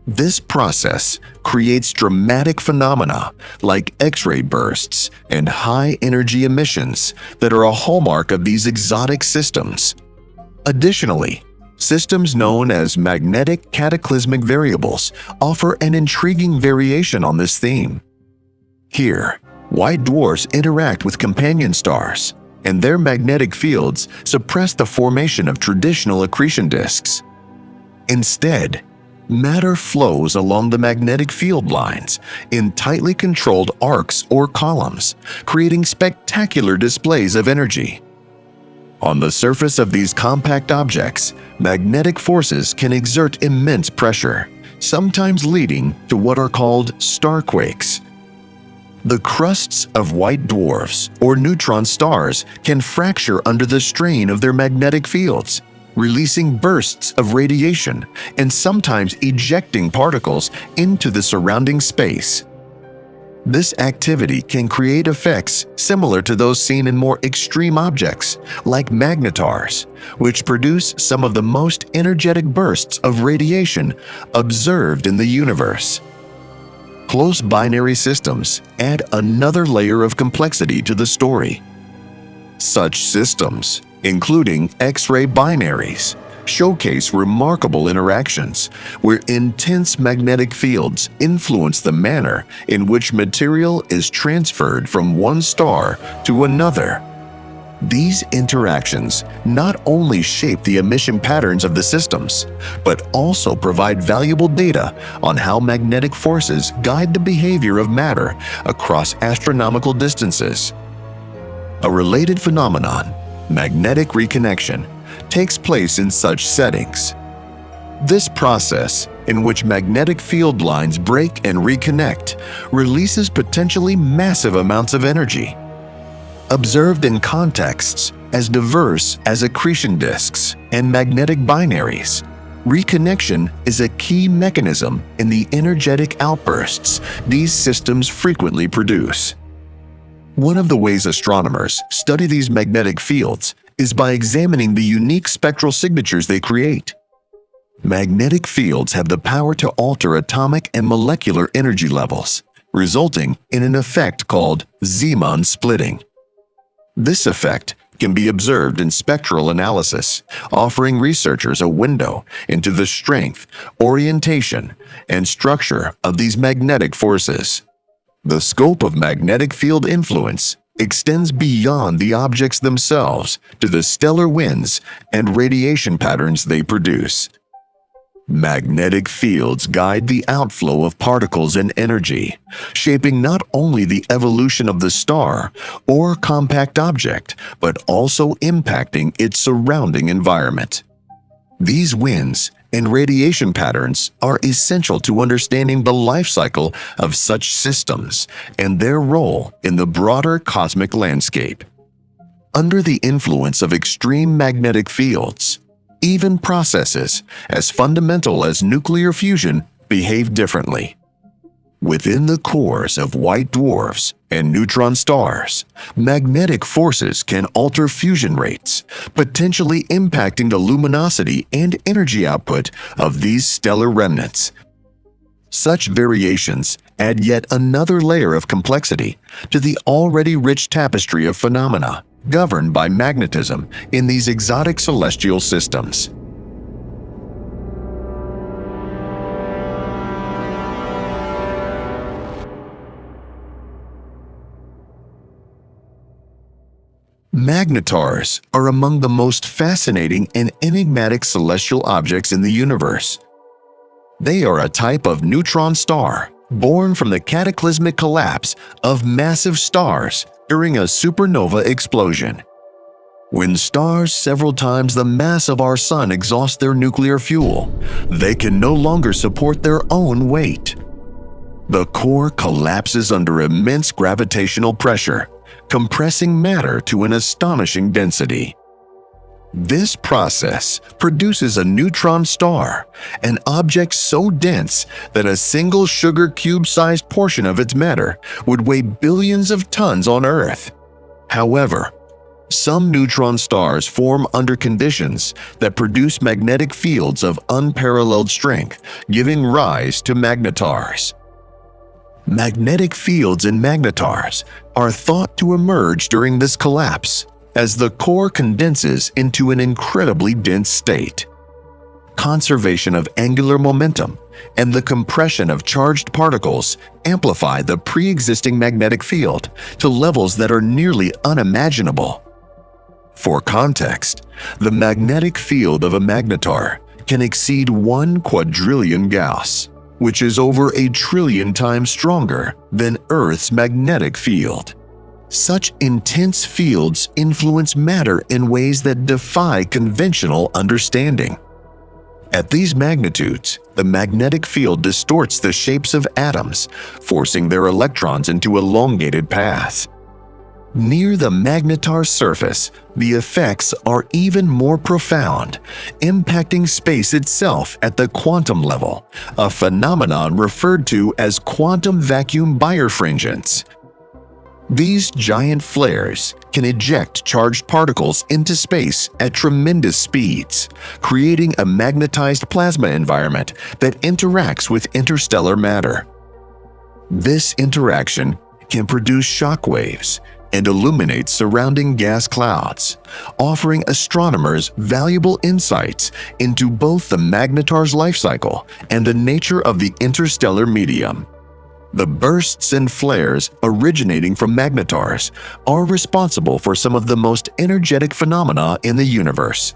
This process creates dramatic phenomena like X-ray bursts and high-energy emissions that are a hallmark of these exotic systems. Additionally, systems known as magnetic cataclysmic variables offer an intriguing variation on this theme. Here, white dwarfs interact with companion stars, and their magnetic fields suppress the formation of traditional accretion disks. Instead, matter flows along the magnetic field lines in tightly controlled arcs or columns, creating spectacular displays of energy. On the surface of these compact objects, magnetic forces can exert immense pressure, sometimes leading to what are called starquakes. The crusts of white dwarfs or neutron stars can fracture under the strain of their magnetic fields, releasing bursts of radiation and sometimes ejecting particles into the surrounding space. This activity can create effects similar to those seen in more extreme objects, like magnetars, which produce some of the most energetic bursts of radiation observed in the universe. Close binary systems add another layer of complexity to the story. Such systems, including X-ray binaries, showcase remarkable interactions where intense magnetic fields influence the manner in which material is transferred from one star to another. These interactions not only shape the emission patterns of the systems, but also provide valuable data on how magnetic forces guide the behavior of matter across astronomical distances. A related phenomenon, magnetic reconnection, takes place in such settings. This process, in which magnetic field lines break and reconnect, releases potentially massive amounts of energy. Observed in contexts as diverse as accretion disks and magnetic binaries, reconnection is a key mechanism in the energetic outbursts these systems frequently produce. One of the ways astronomers study these magnetic fields is by examining the unique spectral signatures they create. Magnetic fields have the power to alter atomic and molecular energy levels, resulting in an effect called Zeeman splitting. This effect can be observed in spectral analysis, offering researchers a window into the strength, orientation, and structure of these magnetic forces. The scope of magnetic field influence extends beyond the objects themselves to the stellar winds and radiation patterns they produce. Magnetic fields guide the outflow of particles and energy, shaping not only the evolution of the star or compact object, but also impacting its surrounding environment. These winds and radiation patterns are essential to understanding the life cycle of such systems and their role in the broader cosmic landscape. Under the influence of extreme magnetic fields, even processes as fundamental as nuclear fusion behave differently. Within the cores of white dwarfs and neutron stars, magnetic forces can alter fusion rates, potentially impacting the luminosity and energy output of these stellar remnants. Such variations add yet another layer of complexity to the already rich tapestry of phenomena governed by magnetism in these exotic celestial systems. Magnetars are among the most fascinating and enigmatic celestial objects in the universe. They are a type of neutron star born from the cataclysmic collapse of massive stars during a supernova explosion. When stars several times the mass of our Sun exhaust their nuclear fuel, they can no longer support their own weight. The core collapses under immense gravitational pressure, compressing matter to an astonishing density. This process produces a neutron star, an object so dense that a single sugar cube-sized portion of its matter would weigh billions of tons on Earth. However, some neutron stars form under conditions that produce magnetic fields of unparalleled strength, giving rise to magnetars. Magnetic fields in magnetars are thought to emerge during this collapse as the core condenses into an incredibly dense state. Conservation of angular momentum and the compression of charged particles amplify the pre-existing magnetic field to levels that are nearly unimaginable. For context, the magnetic field of a magnetar can exceed 1 quadrillion Gauss, which is over 1 trillion times stronger than Earth's magnetic field. Such intense fields influence matter in ways that defy conventional understanding. At these magnitudes, the magnetic field distorts the shapes of atoms, forcing their electrons into elongated paths. Near the magnetar surface, the effects are even more profound, impacting space itself at the quantum level, a phenomenon referred to as quantum vacuum birefringence. These giant flares can eject charged particles into space at tremendous speeds, creating a magnetized plasma environment that interacts with interstellar matter. This interaction can produce shock waves and illuminate surrounding gas clouds, offering astronomers valuable insights into both the magnetar's life cycle and the nature of the interstellar medium. The bursts and flares originating from magnetars are responsible for some of the most energetic phenomena in the universe.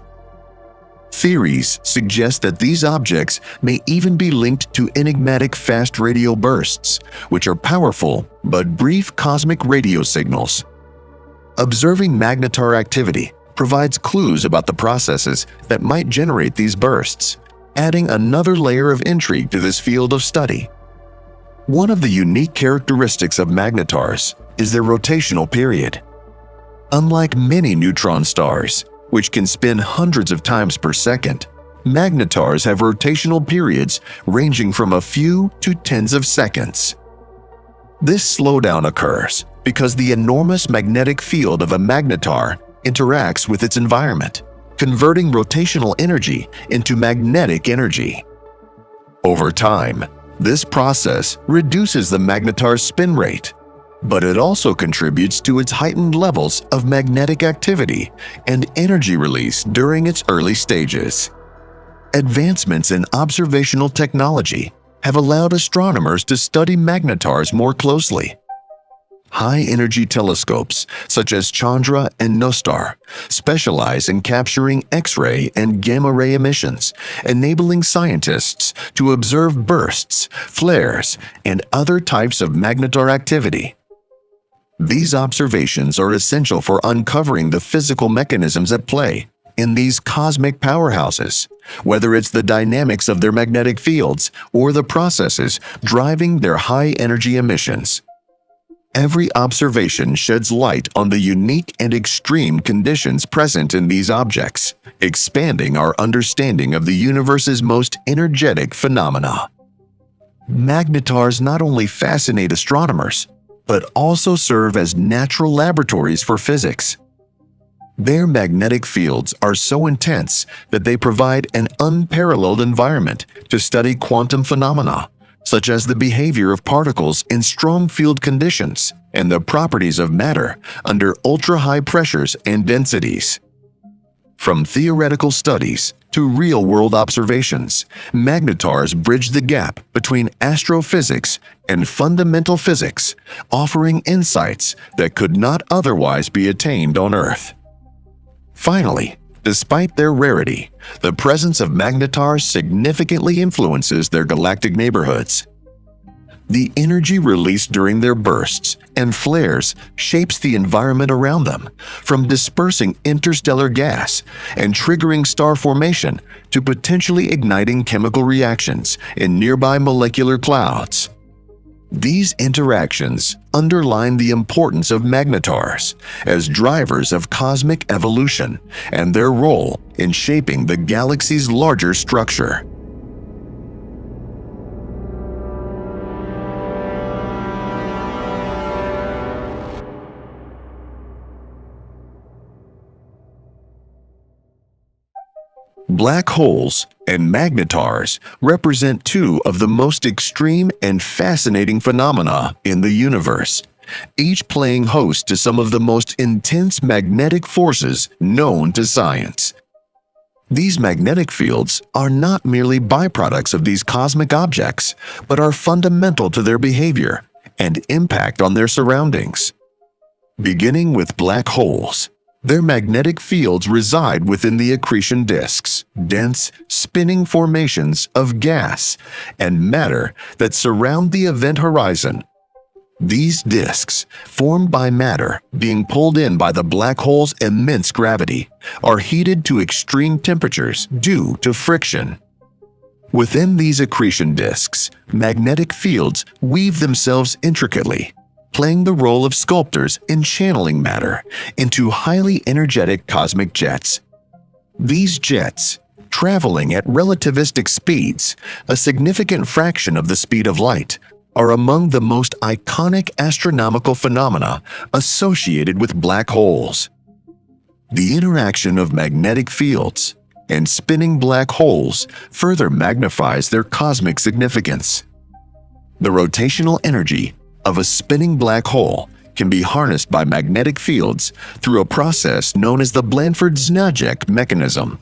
Theories suggest that these objects may even be linked to enigmatic fast radio bursts, which are powerful but brief cosmic radio signals. Observing magnetar activity provides clues about the processes that might generate these bursts, adding another layer of intrigue to this field of study. One of the unique characteristics of magnetars is their rotational period. Unlike many neutron stars, which can spin hundreds of times per second, magnetars have rotational periods ranging from a few to tens of seconds. This slowdown occurs because the enormous magnetic field of a magnetar interacts with its environment, converting rotational energy into magnetic energy. Over time, this process reduces the magnetar's spin rate, but it also contributes to its heightened levels of magnetic activity and energy release during its early stages. Advancements in observational technology have allowed astronomers to study magnetars more closely. High-energy telescopes, such as Chandra and Nostar, specialize in capturing X-ray and gamma-ray emissions, enabling scientists to observe bursts, flares, and other types of magnetar activity. These observations are essential for uncovering the physical mechanisms at play in these cosmic powerhouses, whether it's the dynamics of their magnetic fields or the processes driving their high-energy emissions. Every observation sheds light on the unique and extreme conditions present in these objects, expanding our understanding of the universe's most energetic phenomena. Magnetars not only fascinate astronomers, but also serve as natural laboratories for physics. Their magnetic fields are so intense that they provide an unparalleled environment to study quantum phenomena, such as the behavior of particles in strong field conditions and the properties of matter under ultra-high pressures and densities. From theoretical studies to real-world observations, magnetars bridge the gap between astrophysics and fundamental physics, offering insights that could not otherwise be attained on Earth. Finally, despite their rarity, the presence of magnetars significantly influences their galactic neighborhoods. The energy released during their bursts and flares shapes the environment around them, from dispersing interstellar gas and triggering star formation to potentially igniting chemical reactions in nearby molecular clouds. These interactions underline the importance of magnetars as drivers of cosmic evolution and their role in shaping the galaxy's larger structure. Black holes and magnetars represent two of the most extreme and fascinating phenomena in the universe, each playing host to some of the most intense magnetic forces known to science. These magnetic fields are not merely byproducts of these cosmic objects, but are fundamental to their behavior and impact on their surroundings. Beginning with black holes, their magnetic fields reside within the accretion disks, dense, spinning formations of gas and matter that surround the event horizon. These disks, formed by matter being pulled in by the black hole's immense gravity, are heated to extreme temperatures due to friction. Within these accretion disks, magnetic fields weave themselves intricately, playing the role of sculptors in channeling matter into highly energetic cosmic jets. These jets, traveling at relativistic speeds, a significant fraction of the speed of light, are among the most iconic astronomical phenomena associated with black holes. The interaction of magnetic fields and spinning black holes further magnifies their cosmic significance. The rotational energy of a spinning black hole can be harnessed by magnetic fields through a process known as the Blandford-Znajek mechanism.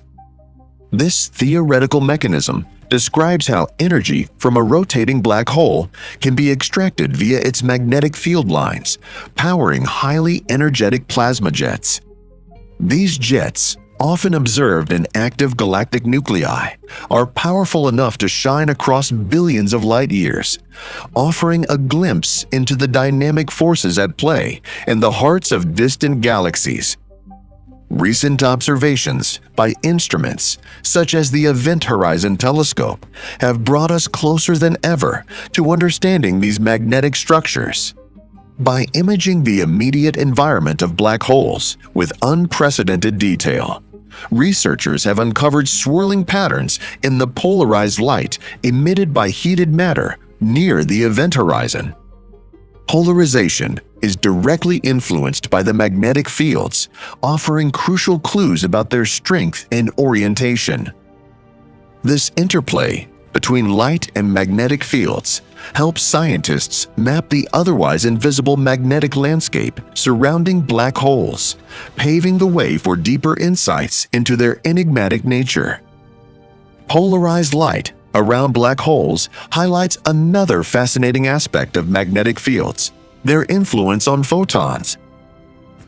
This theoretical mechanism describes how energy from a rotating black hole can be extracted via its magnetic field lines, powering highly energetic plasma jets. These jets, often observed in active galactic nuclei, are powerful enough to shine across billions of light years, offering a glimpse into the dynamic forces at play in the hearts of distant galaxies. Recent observations by instruments such as the Event Horizon Telescope have brought us closer than ever to understanding these magnetic structures. By imaging the immediate environment of black holes with unprecedented detail, researchers have uncovered swirling patterns in the polarized light emitted by heated matter near the event horizon. Polarization is directly influenced by the magnetic fields, offering crucial clues about their strength and orientation. This interplay between light and magnetic fields helps scientists map the otherwise invisible magnetic landscape surrounding black holes, paving the way for deeper insights into their enigmatic nature. Polarized light around black holes highlights another fascinating aspect of magnetic fields: Their influence on photons.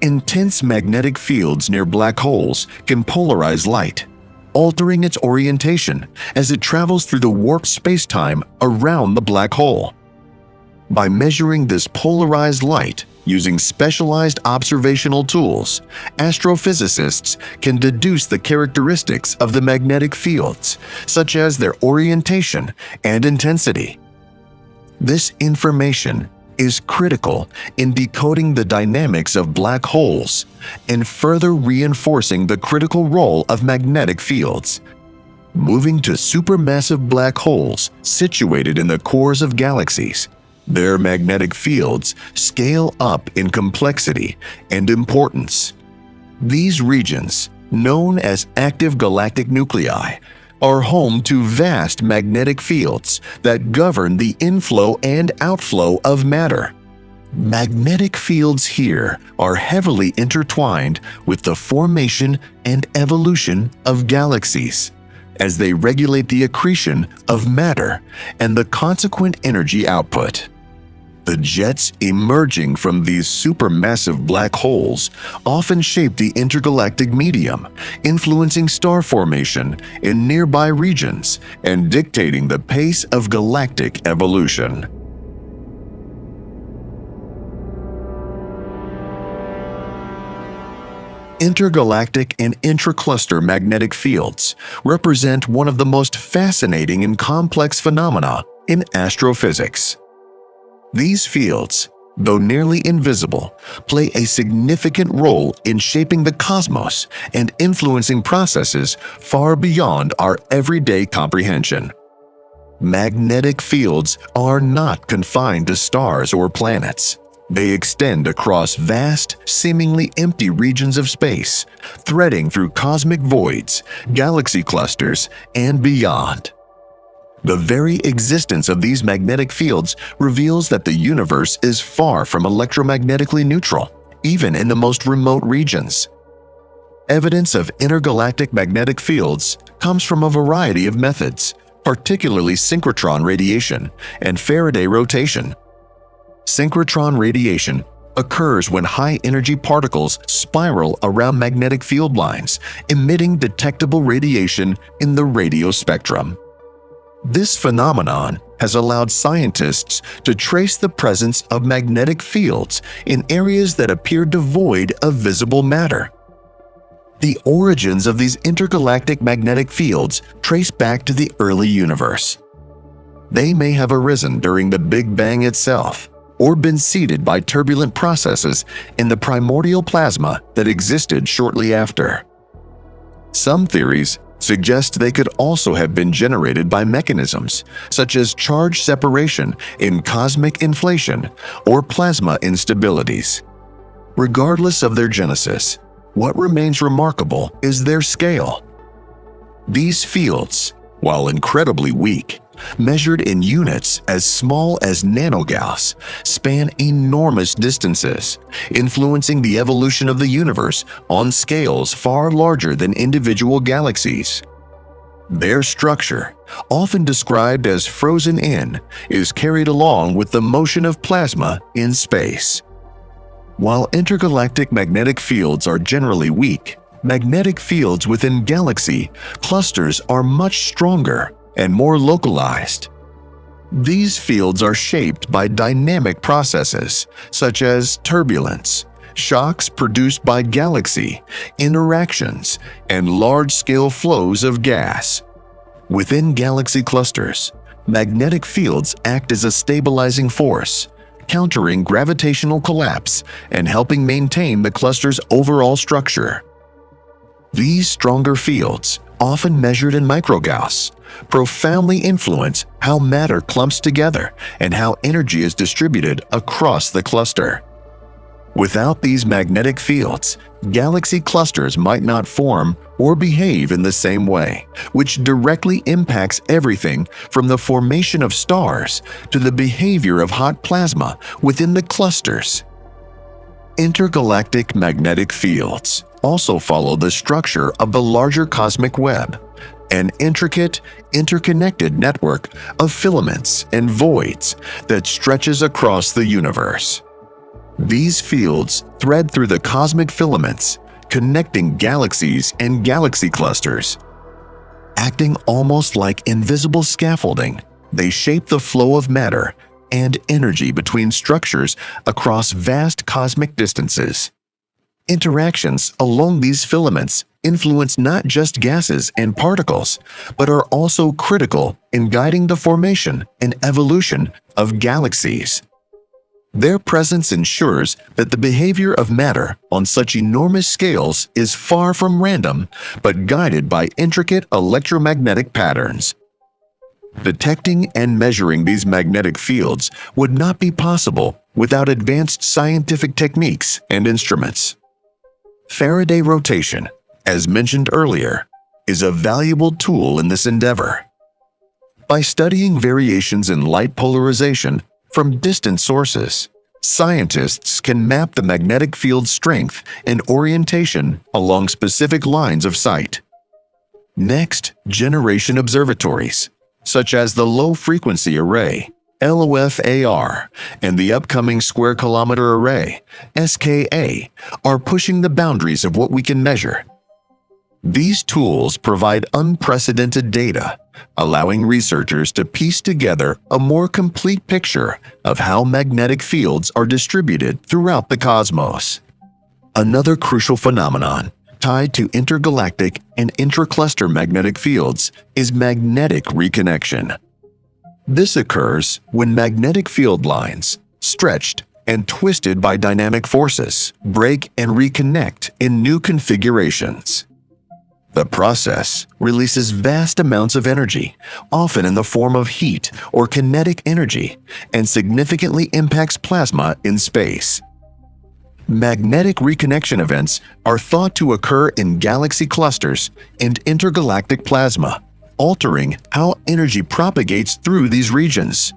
Intense magnetic fields near black holes can polarize light, altering its orientation as it travels through the warped spacetime around the black hole. By measuring this polarized light using specialized observational tools, astrophysicists can deduce the characteristics of the magnetic fields, such as their orientation and intensity. This information is critical in decoding the dynamics of black holes and further reinforcing the critical role of magnetic fields. Moving to supermassive black holes situated in the cores of galaxies, their magnetic fields scale up in complexity and importance. These regions, known as active galactic nuclei, are home to vast magnetic fields that govern the inflow and outflow of matter. Magnetic fields here are heavily intertwined with the formation and evolution of galaxies, as they regulate the accretion of matter and the consequent energy output. The jets emerging from these supermassive black holes often shape the intergalactic medium, influencing star formation in nearby regions and dictating the pace of galactic evolution. Intergalactic and intracluster magnetic fields represent one of the most fascinating and complex phenomena in astrophysics. These fields, though nearly invisible, play a significant role in shaping the cosmos and influencing processes far beyond our everyday comprehension. Magnetic fields are not confined to stars or planets. They extend across vast, seemingly empty regions of space, threading through cosmic voids, galaxy clusters, and beyond. The very existence of these magnetic fields reveals that the universe is far from electromagnetically neutral, even in the most remote regions. Evidence of intergalactic magnetic fields comes from a variety of methods, particularly synchrotron radiation and Faraday rotation. Synchrotron radiation occurs when high-energy particles spiral around magnetic field lines, emitting detectable radiation in the radio spectrum. This phenomenon has allowed scientists to trace the presence of magnetic fields in areas that appear devoid of visible matter. The origins of these intergalactic magnetic fields trace back to the early universe. They may have arisen during the Big Bang itself, or been seeded by turbulent processes in the primordial plasma that existed shortly after. Some theories suggest they could also have been generated by mechanisms such as charge separation in cosmic inflation or plasma instabilities. Regardless of their genesis, what remains remarkable is their scale. These fields, while incredibly weak, measured in units as small as nanogauss, span enormous distances, influencing the evolution of the universe on scales far larger than individual galaxies. Their structure, often described as frozen in, is carried along with the motion of plasma in space. While intergalactic magnetic fields are generally weak, magnetic fields within galaxy clusters are much stronger and more localized. These fields are shaped by dynamic processes such as turbulence, shocks produced by galaxy interactions, and large-scale flows of gas. Within galaxy clusters, magnetic fields act as a stabilizing force, countering gravitational collapse and helping maintain the cluster's overall structure. These stronger fields, often measured in microgauss, profoundly influence how matter clumps together and how energy is distributed across the cluster. Without these magnetic fields, galaxy clusters might not form or behave in the same way, which directly impacts everything from the formation of stars to the behavior of hot plasma within the clusters. Intergalactic magnetic fields also follow the structure of the larger cosmic web, an intricate, interconnected network of filaments and voids that stretches across the universe. These fields thread through the cosmic filaments, connecting galaxies and galaxy clusters. Acting almost like invisible scaffolding, they shape the flow of matter and energy between structures across vast cosmic distances. Interactions along these filaments influence not just gases and particles, but are also critical in guiding the formation and evolution of galaxies. Their presence ensures that the behavior of matter on such enormous scales is far from random, but guided by intricate electromagnetic patterns. Detecting and measuring these magnetic fields would not be possible without advanced scientific techniques and instruments. Faraday rotation, as mentioned earlier, is a valuable tool in this endeavor. By studying variations in light polarization from distant sources, scientists can map the magnetic field strength and orientation along specific lines of sight. Next-generation observatories, such as the Low Frequency Array, LOFAR, and the upcoming Square Kilometer Array, SKA, are pushing the boundaries of what we can measure. These tools provide unprecedented data, allowing researchers to piece together a more complete picture of how magnetic fields are distributed throughout the cosmos. Another crucial phenomenon tied to intergalactic and intracluster magnetic fields is magnetic reconnection. This occurs when magnetic field lines, stretched and twisted by dynamic forces, break and reconnect in new configurations. The process releases vast amounts of energy, often in the form of heat or kinetic energy, and significantly impacts plasma in space. Magnetic reconnection events are thought to occur in galaxy clusters and intergalactic plasma, altering how energy propagates through these regions.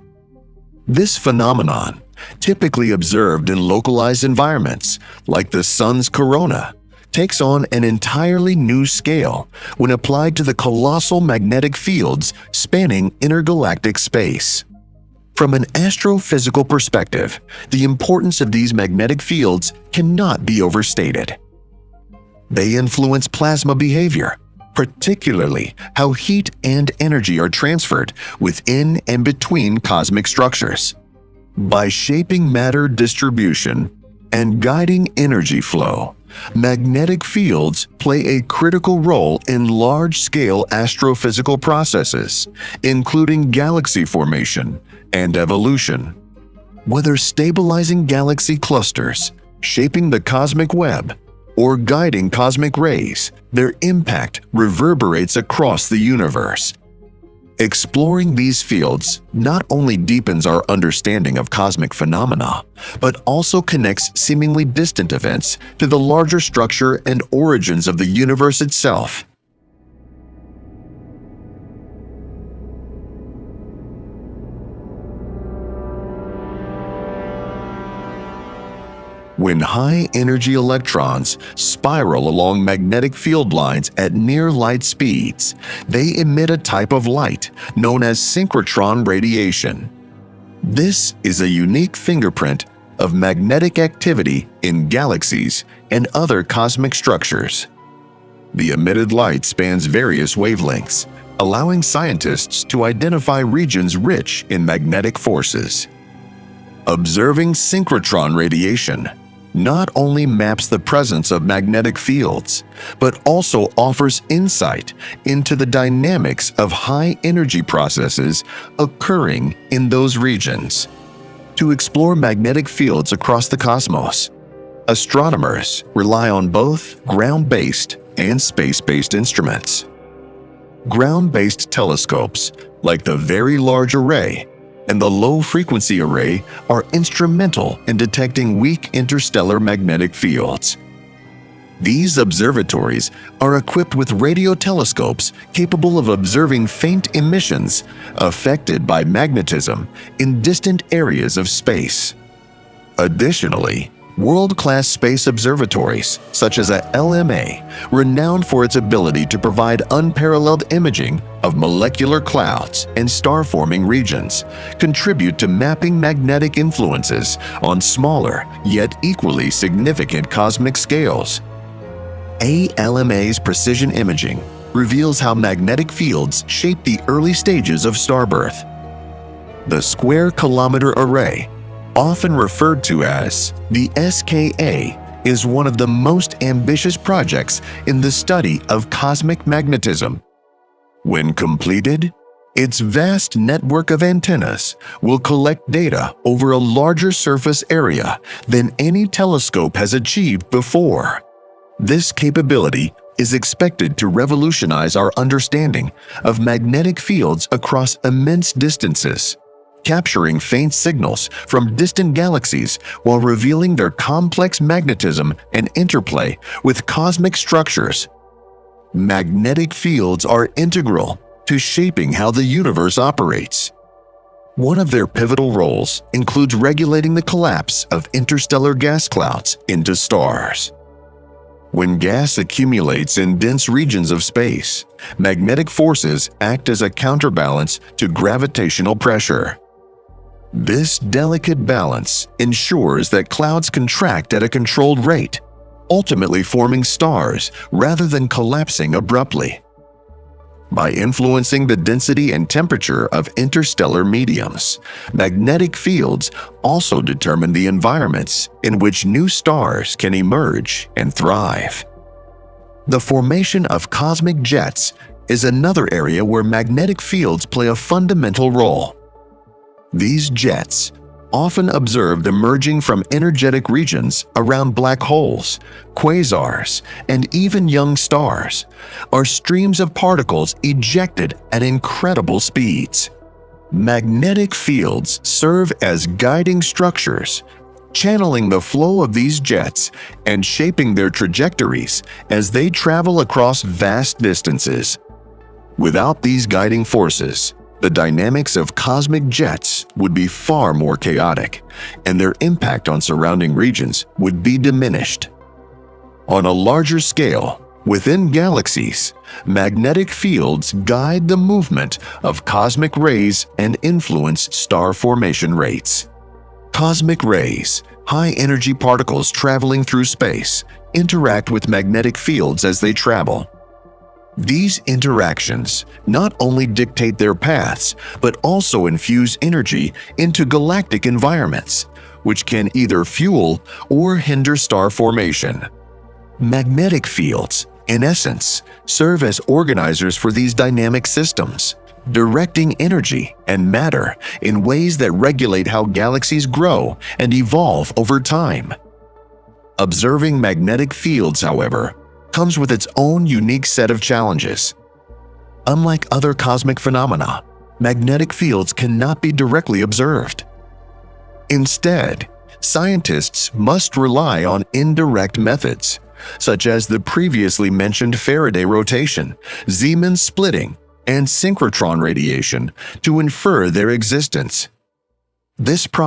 This phenomenon, typically observed in localized environments like the Sun's corona, takes on an entirely new scale when applied to the colossal magnetic fields spanning intergalactic space. From an astrophysical perspective, the importance of these magnetic fields cannot be overstated. They influence plasma behavior, particularly how heat and energy are transferred within and between cosmic structures. By shaping matter distribution and guiding energy flow, magnetic fields play a critical role in large-scale astrophysical processes, including galaxy formation and evolution. Whether stabilizing galaxy clusters, shaping the cosmic web, or guiding cosmic rays, their impact reverberates across the universe. Exploring these fields not only deepens our understanding of cosmic phenomena, but also connects seemingly distant events to the larger structure and origins of the universe itself. When high-energy electrons spiral along magnetic field lines at near light speeds, they emit a type of light known as synchrotron radiation. This is a unique fingerprint of magnetic activity in galaxies and other cosmic structures. The emitted light spans various wavelengths, allowing scientists to identify regions rich in magnetic forces. Observing synchrotron radiation not only maps the presence of magnetic fields, but also offers insight into the dynamics of high-energy processes occurring in those regions. To explore magnetic fields across the cosmos, astronomers rely on both ground-based and space-based instruments. Ground-based telescopes, like the Very Large Array and the Low Frequency Array, are instrumental in detecting weak interstellar magnetic fields. These observatories are equipped with radio telescopes capable of observing faint emissions affected by magnetism in distant areas of space. Additionally, World-class space observatories, such as a LMA, renowned for its ability to provide unparalleled imaging of molecular clouds and star-forming regions, contribute to mapping magnetic influences on smaller yet equally significant cosmic scales. ALMA's precision imaging reveals how magnetic fields shape the early stages of starbirth. The Square Kilometer Array, often referred to as the SKA, is one of the most ambitious projects in the study of cosmic magnetism. When completed, its vast network of antennas will collect data over a larger surface area than any telescope has achieved before. This capability is expected to revolutionize our understanding of magnetic fields across immense distances, capturing faint signals from distant galaxies while revealing their complex magnetism and interplay with cosmic structures. Magnetic fields are integral to shaping how the universe operates. One of their pivotal roles includes regulating the collapse of interstellar gas clouds into stars. When gas accumulates in dense regions of space, magnetic forces act as a counterbalance to gravitational pressure. This delicate balance ensures that clouds contract at a controlled rate, ultimately forming stars rather than collapsing abruptly. By influencing the density and temperature of interstellar mediums, magnetic fields also determine the environments in which new stars can emerge and thrive. The formation of cosmic jets is another area where magnetic fields play a fundamental role. These jets, often observed emerging from energetic regions around black holes, quasars, and even young stars, are streams of particles ejected at incredible speeds. Magnetic fields serve as guiding structures, channeling the flow of these jets and shaping their trajectories as they travel across vast distances. Without these guiding forces, the dynamics of cosmic jets would be far more chaotic, and their impact on surrounding regions would be diminished. On a larger scale, within galaxies, magnetic fields guide the movement of cosmic rays and influence star formation rates. Cosmic rays, high-energy particles traveling through space, interact with magnetic fields as they travel. These interactions not only dictate their paths, but also infuse energy into galactic environments, which can either fuel or hinder star formation. Magnetic fields, in essence, serve as organizers for these dynamic systems, directing energy and matter in ways that regulate how galaxies grow and evolve over time. Observing magnetic fields, however, comes with its own unique set of challenges. Unlike other cosmic phenomena, magnetic fields cannot be directly observed. Instead, scientists must rely on indirect methods, such as the previously mentioned Faraday rotation, Zeeman splitting, and synchrotron radiation, to infer their existence. This